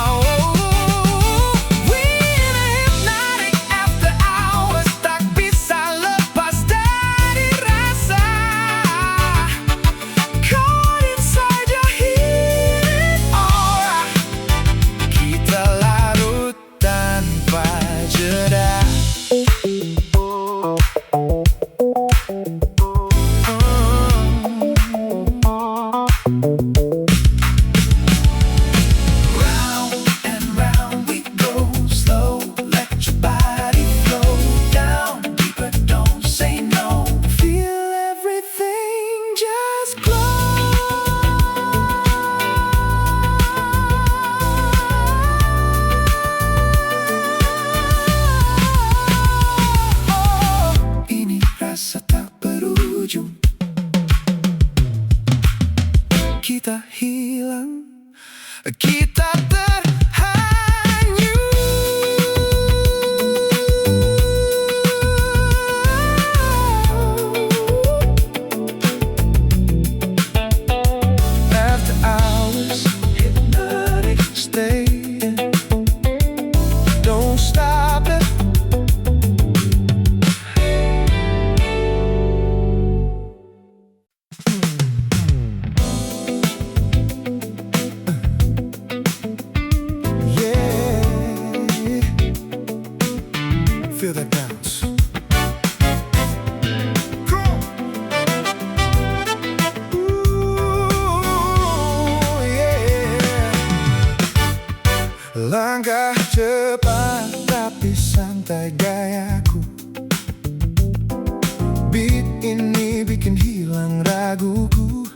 Oh, we in a hypnotic after hours. Tak bisa lepas dari rasa. Caught inside your hidden aura. Kita larut tanpa jeda. Round and round we go slow. Let your body flow down deeper, don't say no. Feel everything just glow. Ini rasa tak berujung. Kita hilang, kita terhanyut. After hours, hypnotic stay. Don't stop it. Yeah, feel that bounce. Cool. Ooh, yeah. Langkah cepat tapi santai gayaku. Beat ini bikin hilang raguku.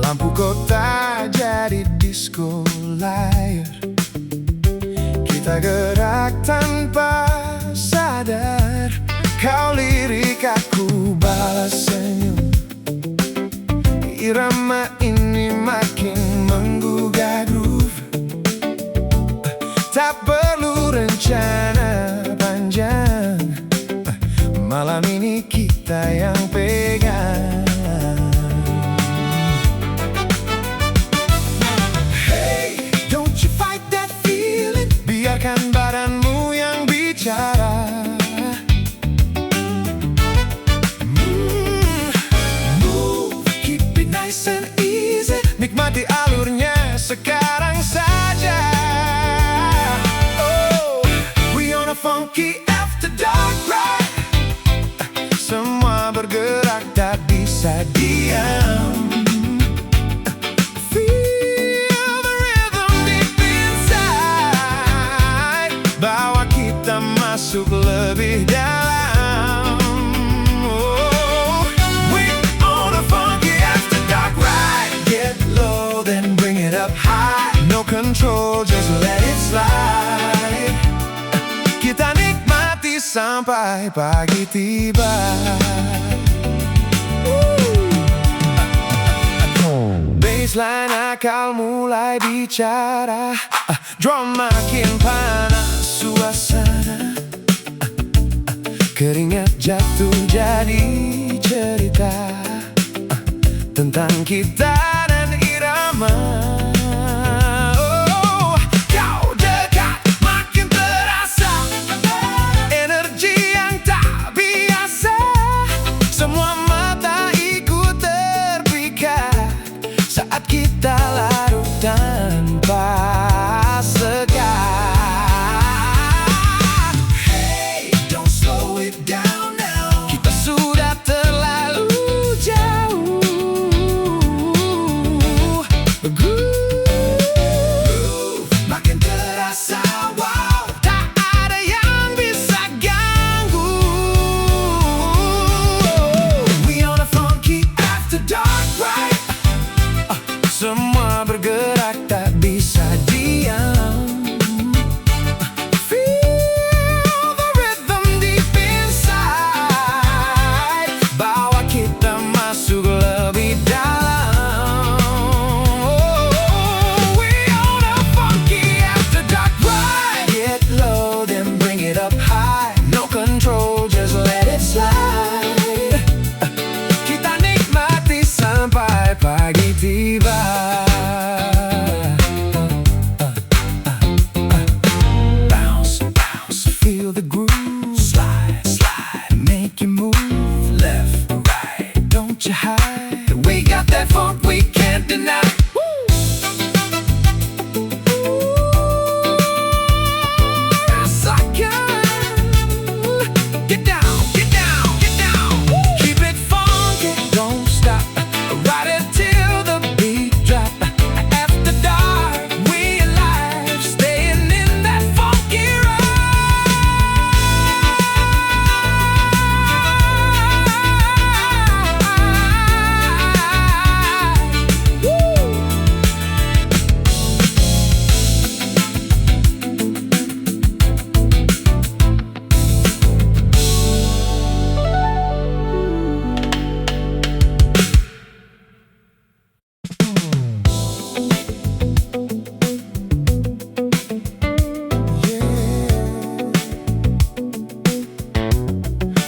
Lampu kota jadi disco layar. Kita gerak tanpa sadar. Kau lirik, aku balas senyum. Irama ini makin menggugah groove. Tak perlu rencana panjang. Malam ini kita yang pegang. Biarkan badanmu yang bicara. Move, keep it nice and easy. Nikmati alurnya sekarang saja. Oh, we on a funky after dark ride. Semua bergerak tak bisa diam. Masuk lebih dalam. Oh, we on a funky after dark ride. Get low, then bring it up high. No control, just let it slide. Kita nikmati sampai pagi tiba. Baseline akal mulai bicara, drum makin panas suasana, keringat jatuh jadi cerita tentang kita dan irama. Oh, kau dekat makin terasa, energi yang tak biasa. Semua mata ikut terpikat saat kita larut tanpa sekat. Hey, don't slow it down now. Kita sudah terlalu jauh. Groove makin terasa, wow. Tak ada yang bisa ganggu. We on a funky after dark ride. Semua bergerak tak bisa diam. Feel the rhythm deep inside, bawa kita masuk lebih dalam. Oh, we on a funky after dark ride. Get low then bring it up high. No control, just let it slide. Kita nikmati sampai pagi tiba. Bounce, bounce, feel the groove. Slide, slide, make you move left, right. Don't you hide. We got that funk we can't deny. Get down, get down, get down. Keep it funky, don't stop. Ride it till the beat drop. After dark, we alive, staying in that funky ride. Woo!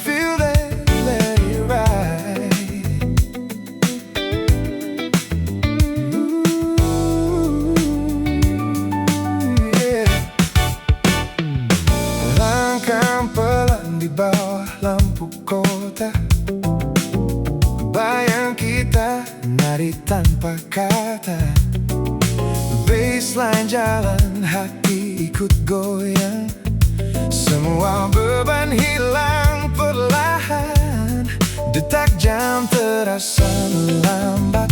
Feel that, let it ride. Yeah. Langkah pelan di bawah lampu kota, bayang kita nari tanpa kata. Baseline jalan, hati ikut goyang. Semua beban hilang perlahan. Detak jam terasa melambat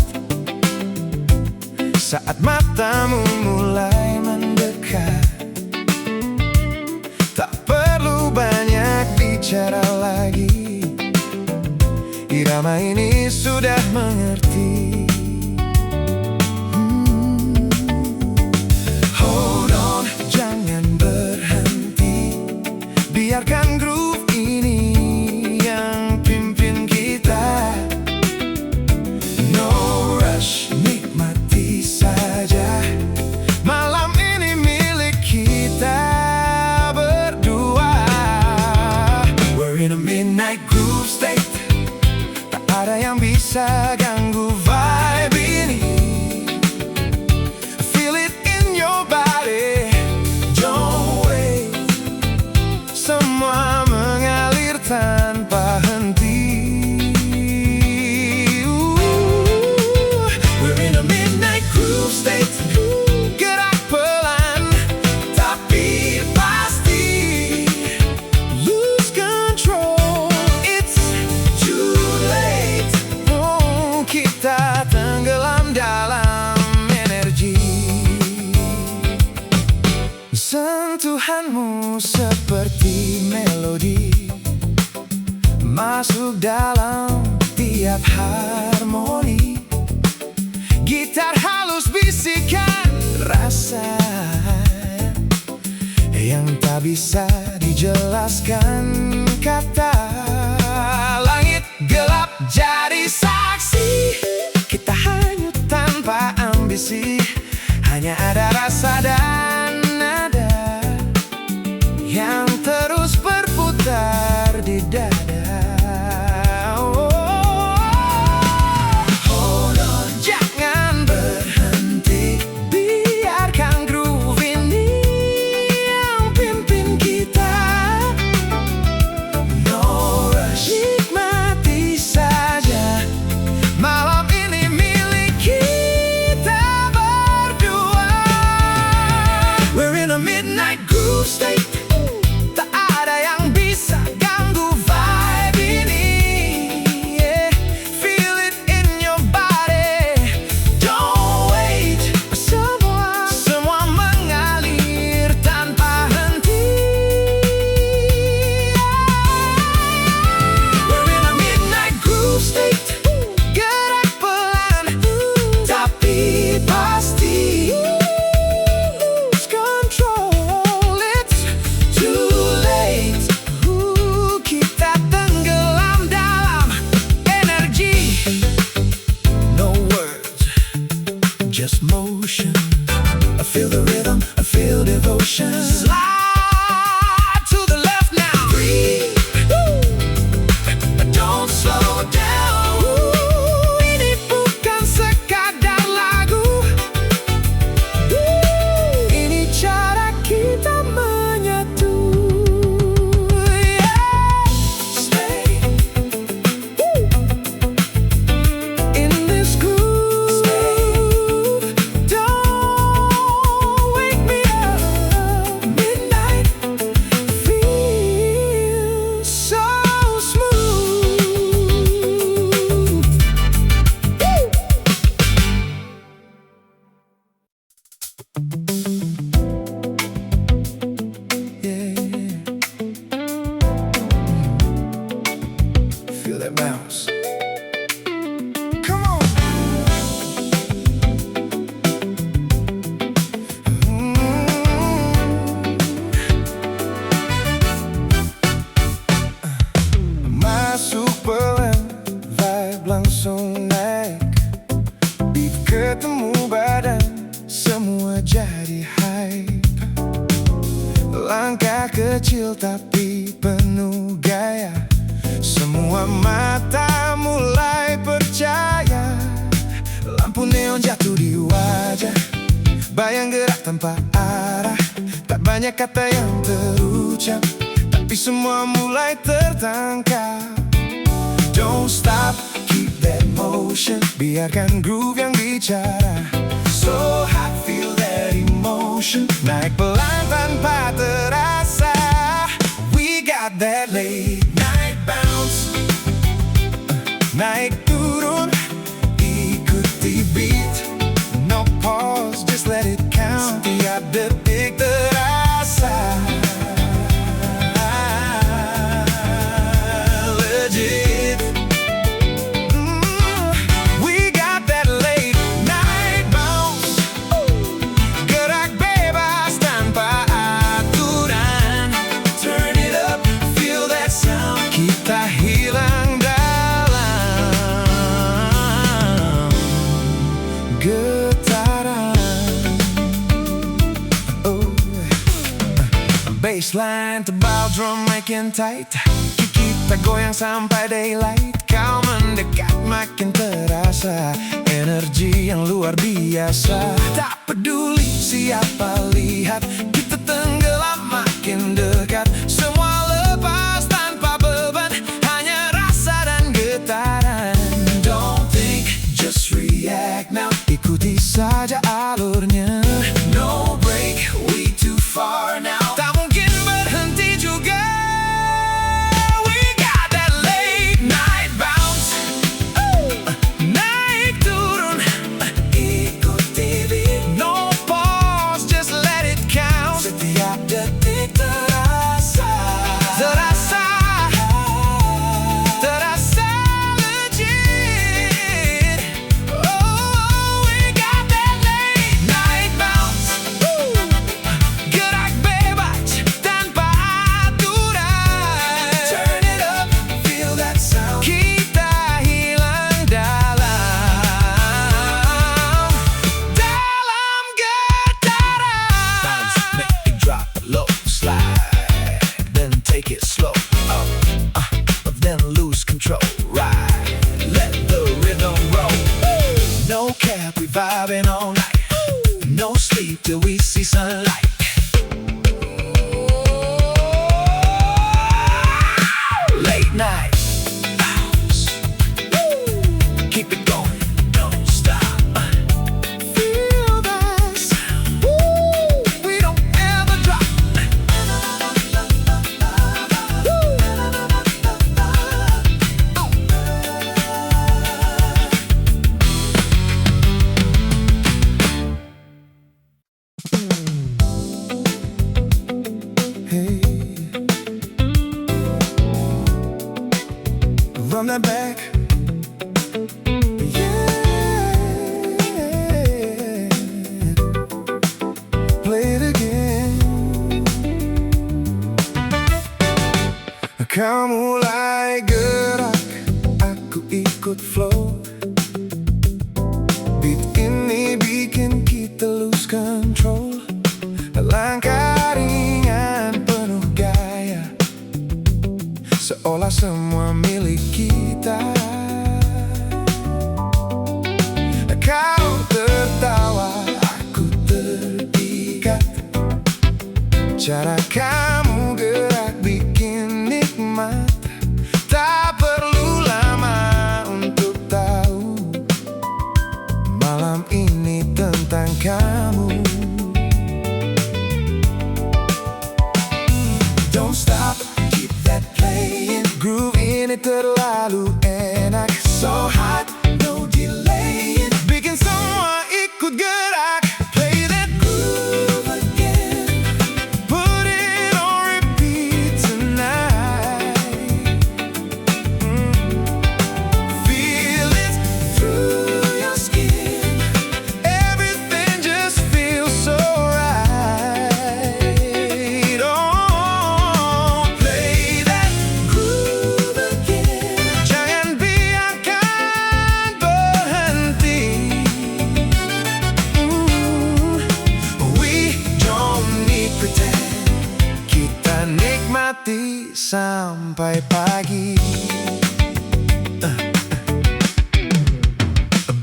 saat matamu mulai mendekat. Tak perlu banyak bicara lagi, irama ini sudah mengerti. Hold on, jangan berhenti. Biarkan groove ini yang pimpin kita. No rush, nikmati saja. Malam ini milik kita berdua. We're in a midnight groove state. Tak ada yang bisa ganggu vibe ini. Feel it in your body. Don't wait. Semua mengalir tanpa henti. We're in a midnight groove state. Gerak pelan tapi pasti. Lose control, it's too late. Oh, kita tenggelam dalam energi. Sentuhanmu seperti melodi, masuk dalam tiap harmoni. Gitar halus bisikan rasa, yang tak bisa dijelaskan kata. Langit gelap jadi saksi, kita hanyut tanpa ambisi. Hanya ada rasa dan nada yang terus berputar di dada. Hold on, jangan berhenti, biarkan groove ini yang pimpin kita. No rush, nikmati saja, malam ini milik kita berdua. We're in a midnight groove state, tak ada yang bisa ganggu vibe ini. Yeah. Feel it in your body, don't wait. Semua mengalir tanpa henti. We're in a midnight groove state, gerak pelan tapi pasti. Lose control, it's too late. Kita tenggelam dalam energi. No words, just motion. I feel the rhythm, I feel devotion. Slide to the left now. Breathe, don't slow down. Ini bukan sekadar lagu, ini cara kita menyatu. Yeah. Stay in this groove. Don't wake me up. Midnight feels so smooth. Yeah. Feel that bounce. Come on. Masuk pelan, vibe langsung naik. Beat ketemu badan, semua jadi hype. Langkah kecil tapi penuh gaya, semua mata mulai percaya. Lampu neon jatuh di wajah, bayang gerak tanpa arah. Tak banyak kata yang terucap, tapi semua mulai tertangkap. Don't stop, keep that motion, biarkan groove yang bicara. So hot, feel that emotion, naik pelan tanpa terasa. We got that late night bounce. Naik turun, ikuti beat. No pause, just let it count. Setiap detik terasa legit. We got that late night bounce. Gerak bebas tanpa aturan. Turn it up, feel that sound. Kita hilang dalam getaran. Oh, baseline tebal, drum makin tight. Kita goyang sampai daylight. Kau mendekat makin terasa, energi yang luar biasa. Tak peduli siapa lihat, kita tenggelam makin dekat. Semua lepas tanpa beban, hanya rasa dan getaran. Don't think, just react now. Ikuti saja alurnya. No break, we too far now. Tak mungkin berhenti juga. We got that late night bounce. Naik turun, ikuti beat. No pause, just let it count. take it slow. Up, then lose control. Right, let the rhythm roll. No cap, we vibing all night. No sleep till we see sunlight. Late night house. Keep it going, don't stop. Feel that sound. We don't ever drop. Hey, run that back. Yeah, play it again. Kamu mulai gerak, aku ikut flow. Beat ini bikin kita lose control. Langkah ringan penuh gaya, seolah semua milik kita. Kau tertawa, aku terpikat. Cara kamu gerak bikin nikmat. Tak perlu lama untuk tahu, malam ini tentang kamu. Don't stop, keep that playing. Groove ini terlalu enak. So hot, no delaying. Bikin semua ikut gerak. Play that groove again. Put it on repeat tonight. Feel it through your skin. Everything just feels so right. Oh, play that groove again. Jangan biarkan berhenti. We don't need pretend. Kita nikmati sampai pagi.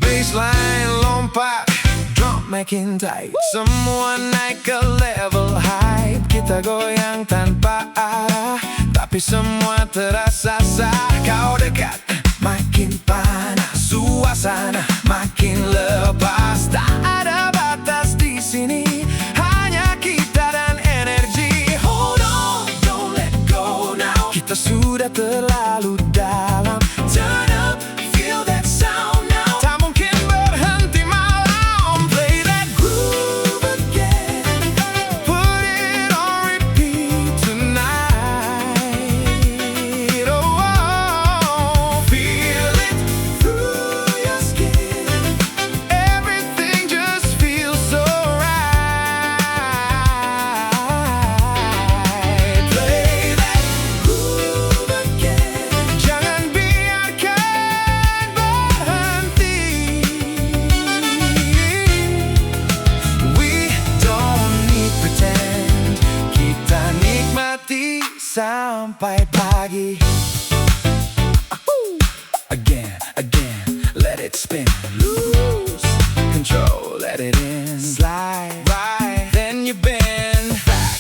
Baseline lompat, drum makin tight. Semua naik ke level hype. Kita goyang tanpa arah, tapi semua terasa sah. Kau dekat, makin panas. Suasana makin lepas. Tak ada batas di sini, hanya kita dan energi. Hold on, don't let go now. Kita sudah terlalu dalam. Turn up, feel that sound now. Tak mungkin berhenti malam. Play that groove again. Put it on repeat tonight. Oh, feel it through your skin. Everything just feels so right. Play that groove again. Jangan biarkan berhenti. We don't need pretend. Kita nikmati sampai pagi. Again, let it spin. Lose control, let it in. Slide right, then you bend back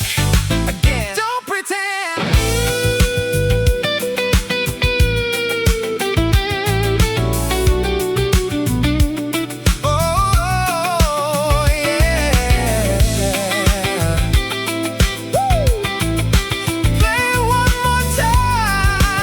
again. Don't pretend. Oh yeah. Woo. Play one more time.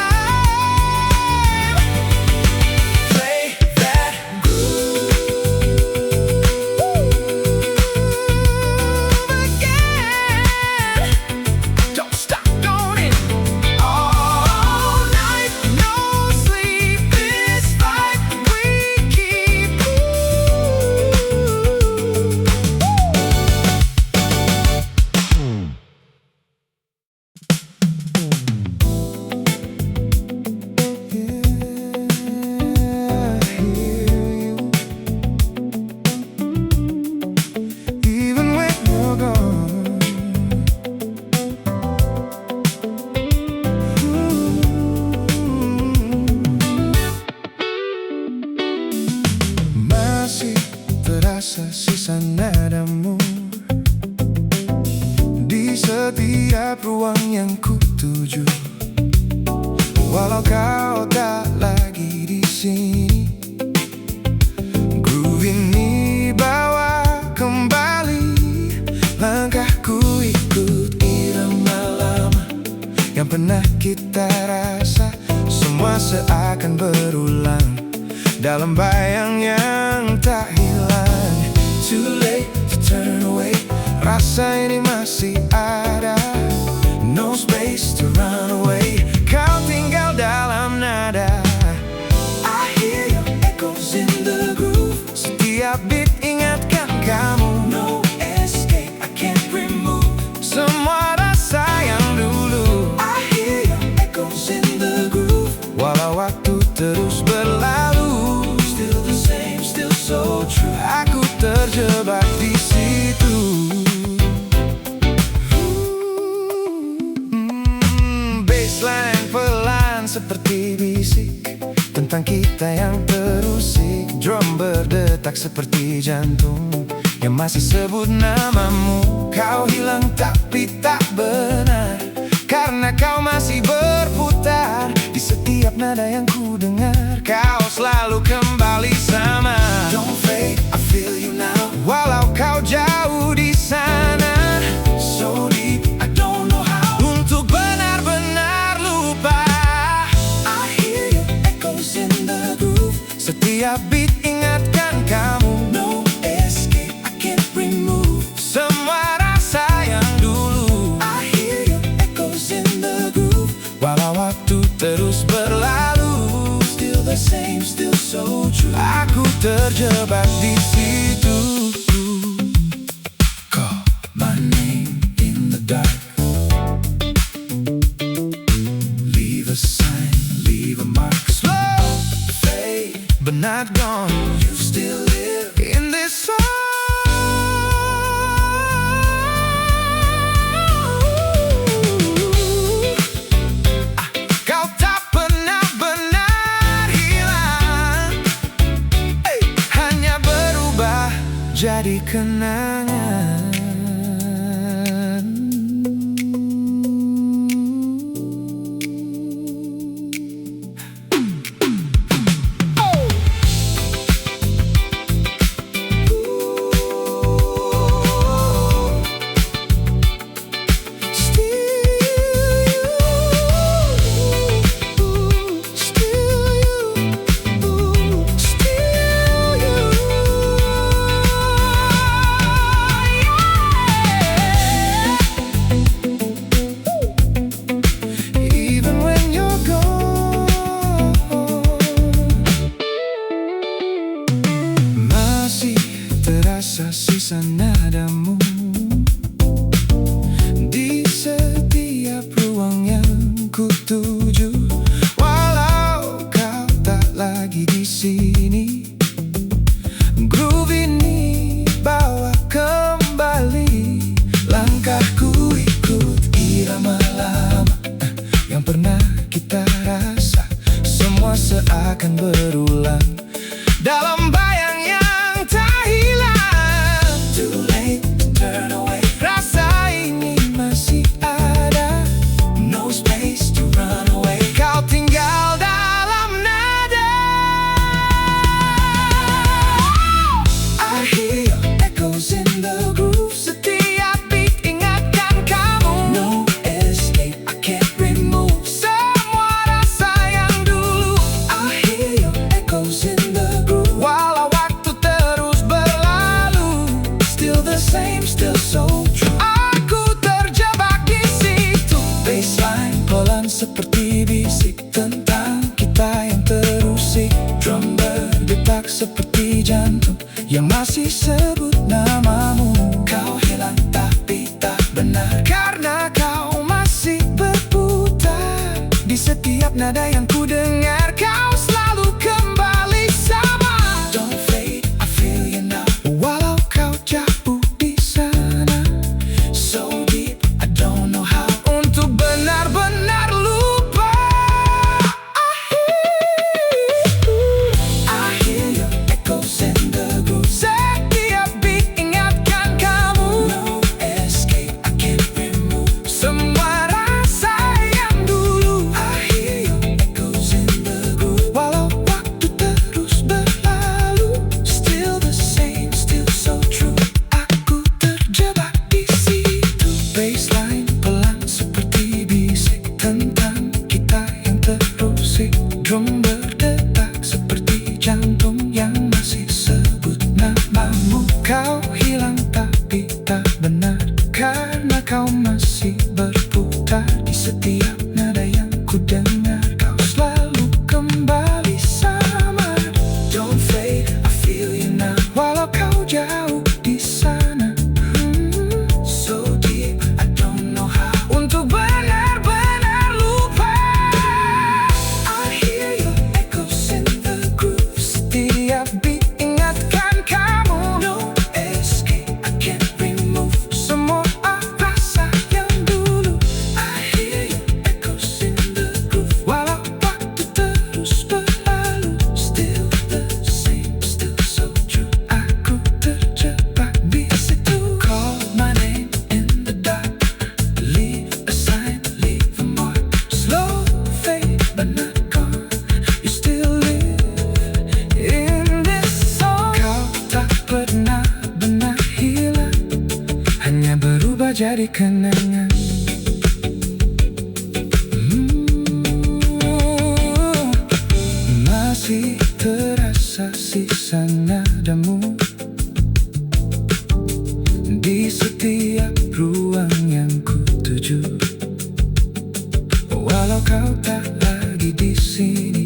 setiap ruang yang ku tuju. Walau kau tak lagi di sini, groove ini bawa kembali langkahku, ikut irama lama yang pernah kita rasa. Semua seakan berulang dalam bayang yang tak hilang. Too late to turn away, rasa ini masih ada. No space to run away, kau tinggal dalam nada. I hear your echoes in the groove, setiap beat ingatkan kamu. No escape, I can't remove semua rasa yang dulu. I hear your echoes in the groove, walau waktu terus berlalu. Still the same, still so true, aku terjebak di situ. Bassline yang pelan seperti bisik tentang kita yang terusik. Drum berdetak seperti jantung yang masih sebut namamu. Kau hilang tapi tak benar, karena kau masih berputar di setiap nada yang ku dengar. Kau selalu kembali sama. Don't fade, I feel you now, walau kau jauh di sana. So deep, I don't know how untuk benar-benar lupa. I hear your echoes in the groove, setiap beat ingatkan kamu. No escape, I can't remove semua rasa yang dulu. I hear your echoes in the groove, walau waktu terus berlalu. Still the same, still so true, aku terjebak di situ. Call my name in the dark, leave a sign, leave a mark. Slow fade, but not gone. You still live in this song. Kau tak pernah benar hilang, hanya berubah jadi kenangan. Terasa sisa nadamu di setiap ruang yang ku tuju. Walau kau tak lagi di sini, groove ini bawa kembali langkahku, ikut irama lama yang pernah kita rasa. Semua seakan berulang dalam bayang yang tak hilang. Too late to turn away, rasa ini masih ada. No space to run away, kau tinggal dalam nada. I hear your echoes in the groove, setiap beat ingatkan kamu. No escape, I can't remove semua rasa yang dulu. I hear your echoes in the groove, walau waktu terus berlalu. Still the same, still so true, aku terjebak di situ. Bassline pelan seperti bisik tentang kita yang terusik. Drum berdetak seperti jantung yang masih sebut namamu. Kau hilang tapi tak benar, karena kau masih berputar di setiap nada yang ku dengar. Kau selalu kembali sama. Don't fade, I feel you now, walau kau jauh di sana. So deep, I don't know how untuk benar-benar lupa. Walau kau tak lagi di sini.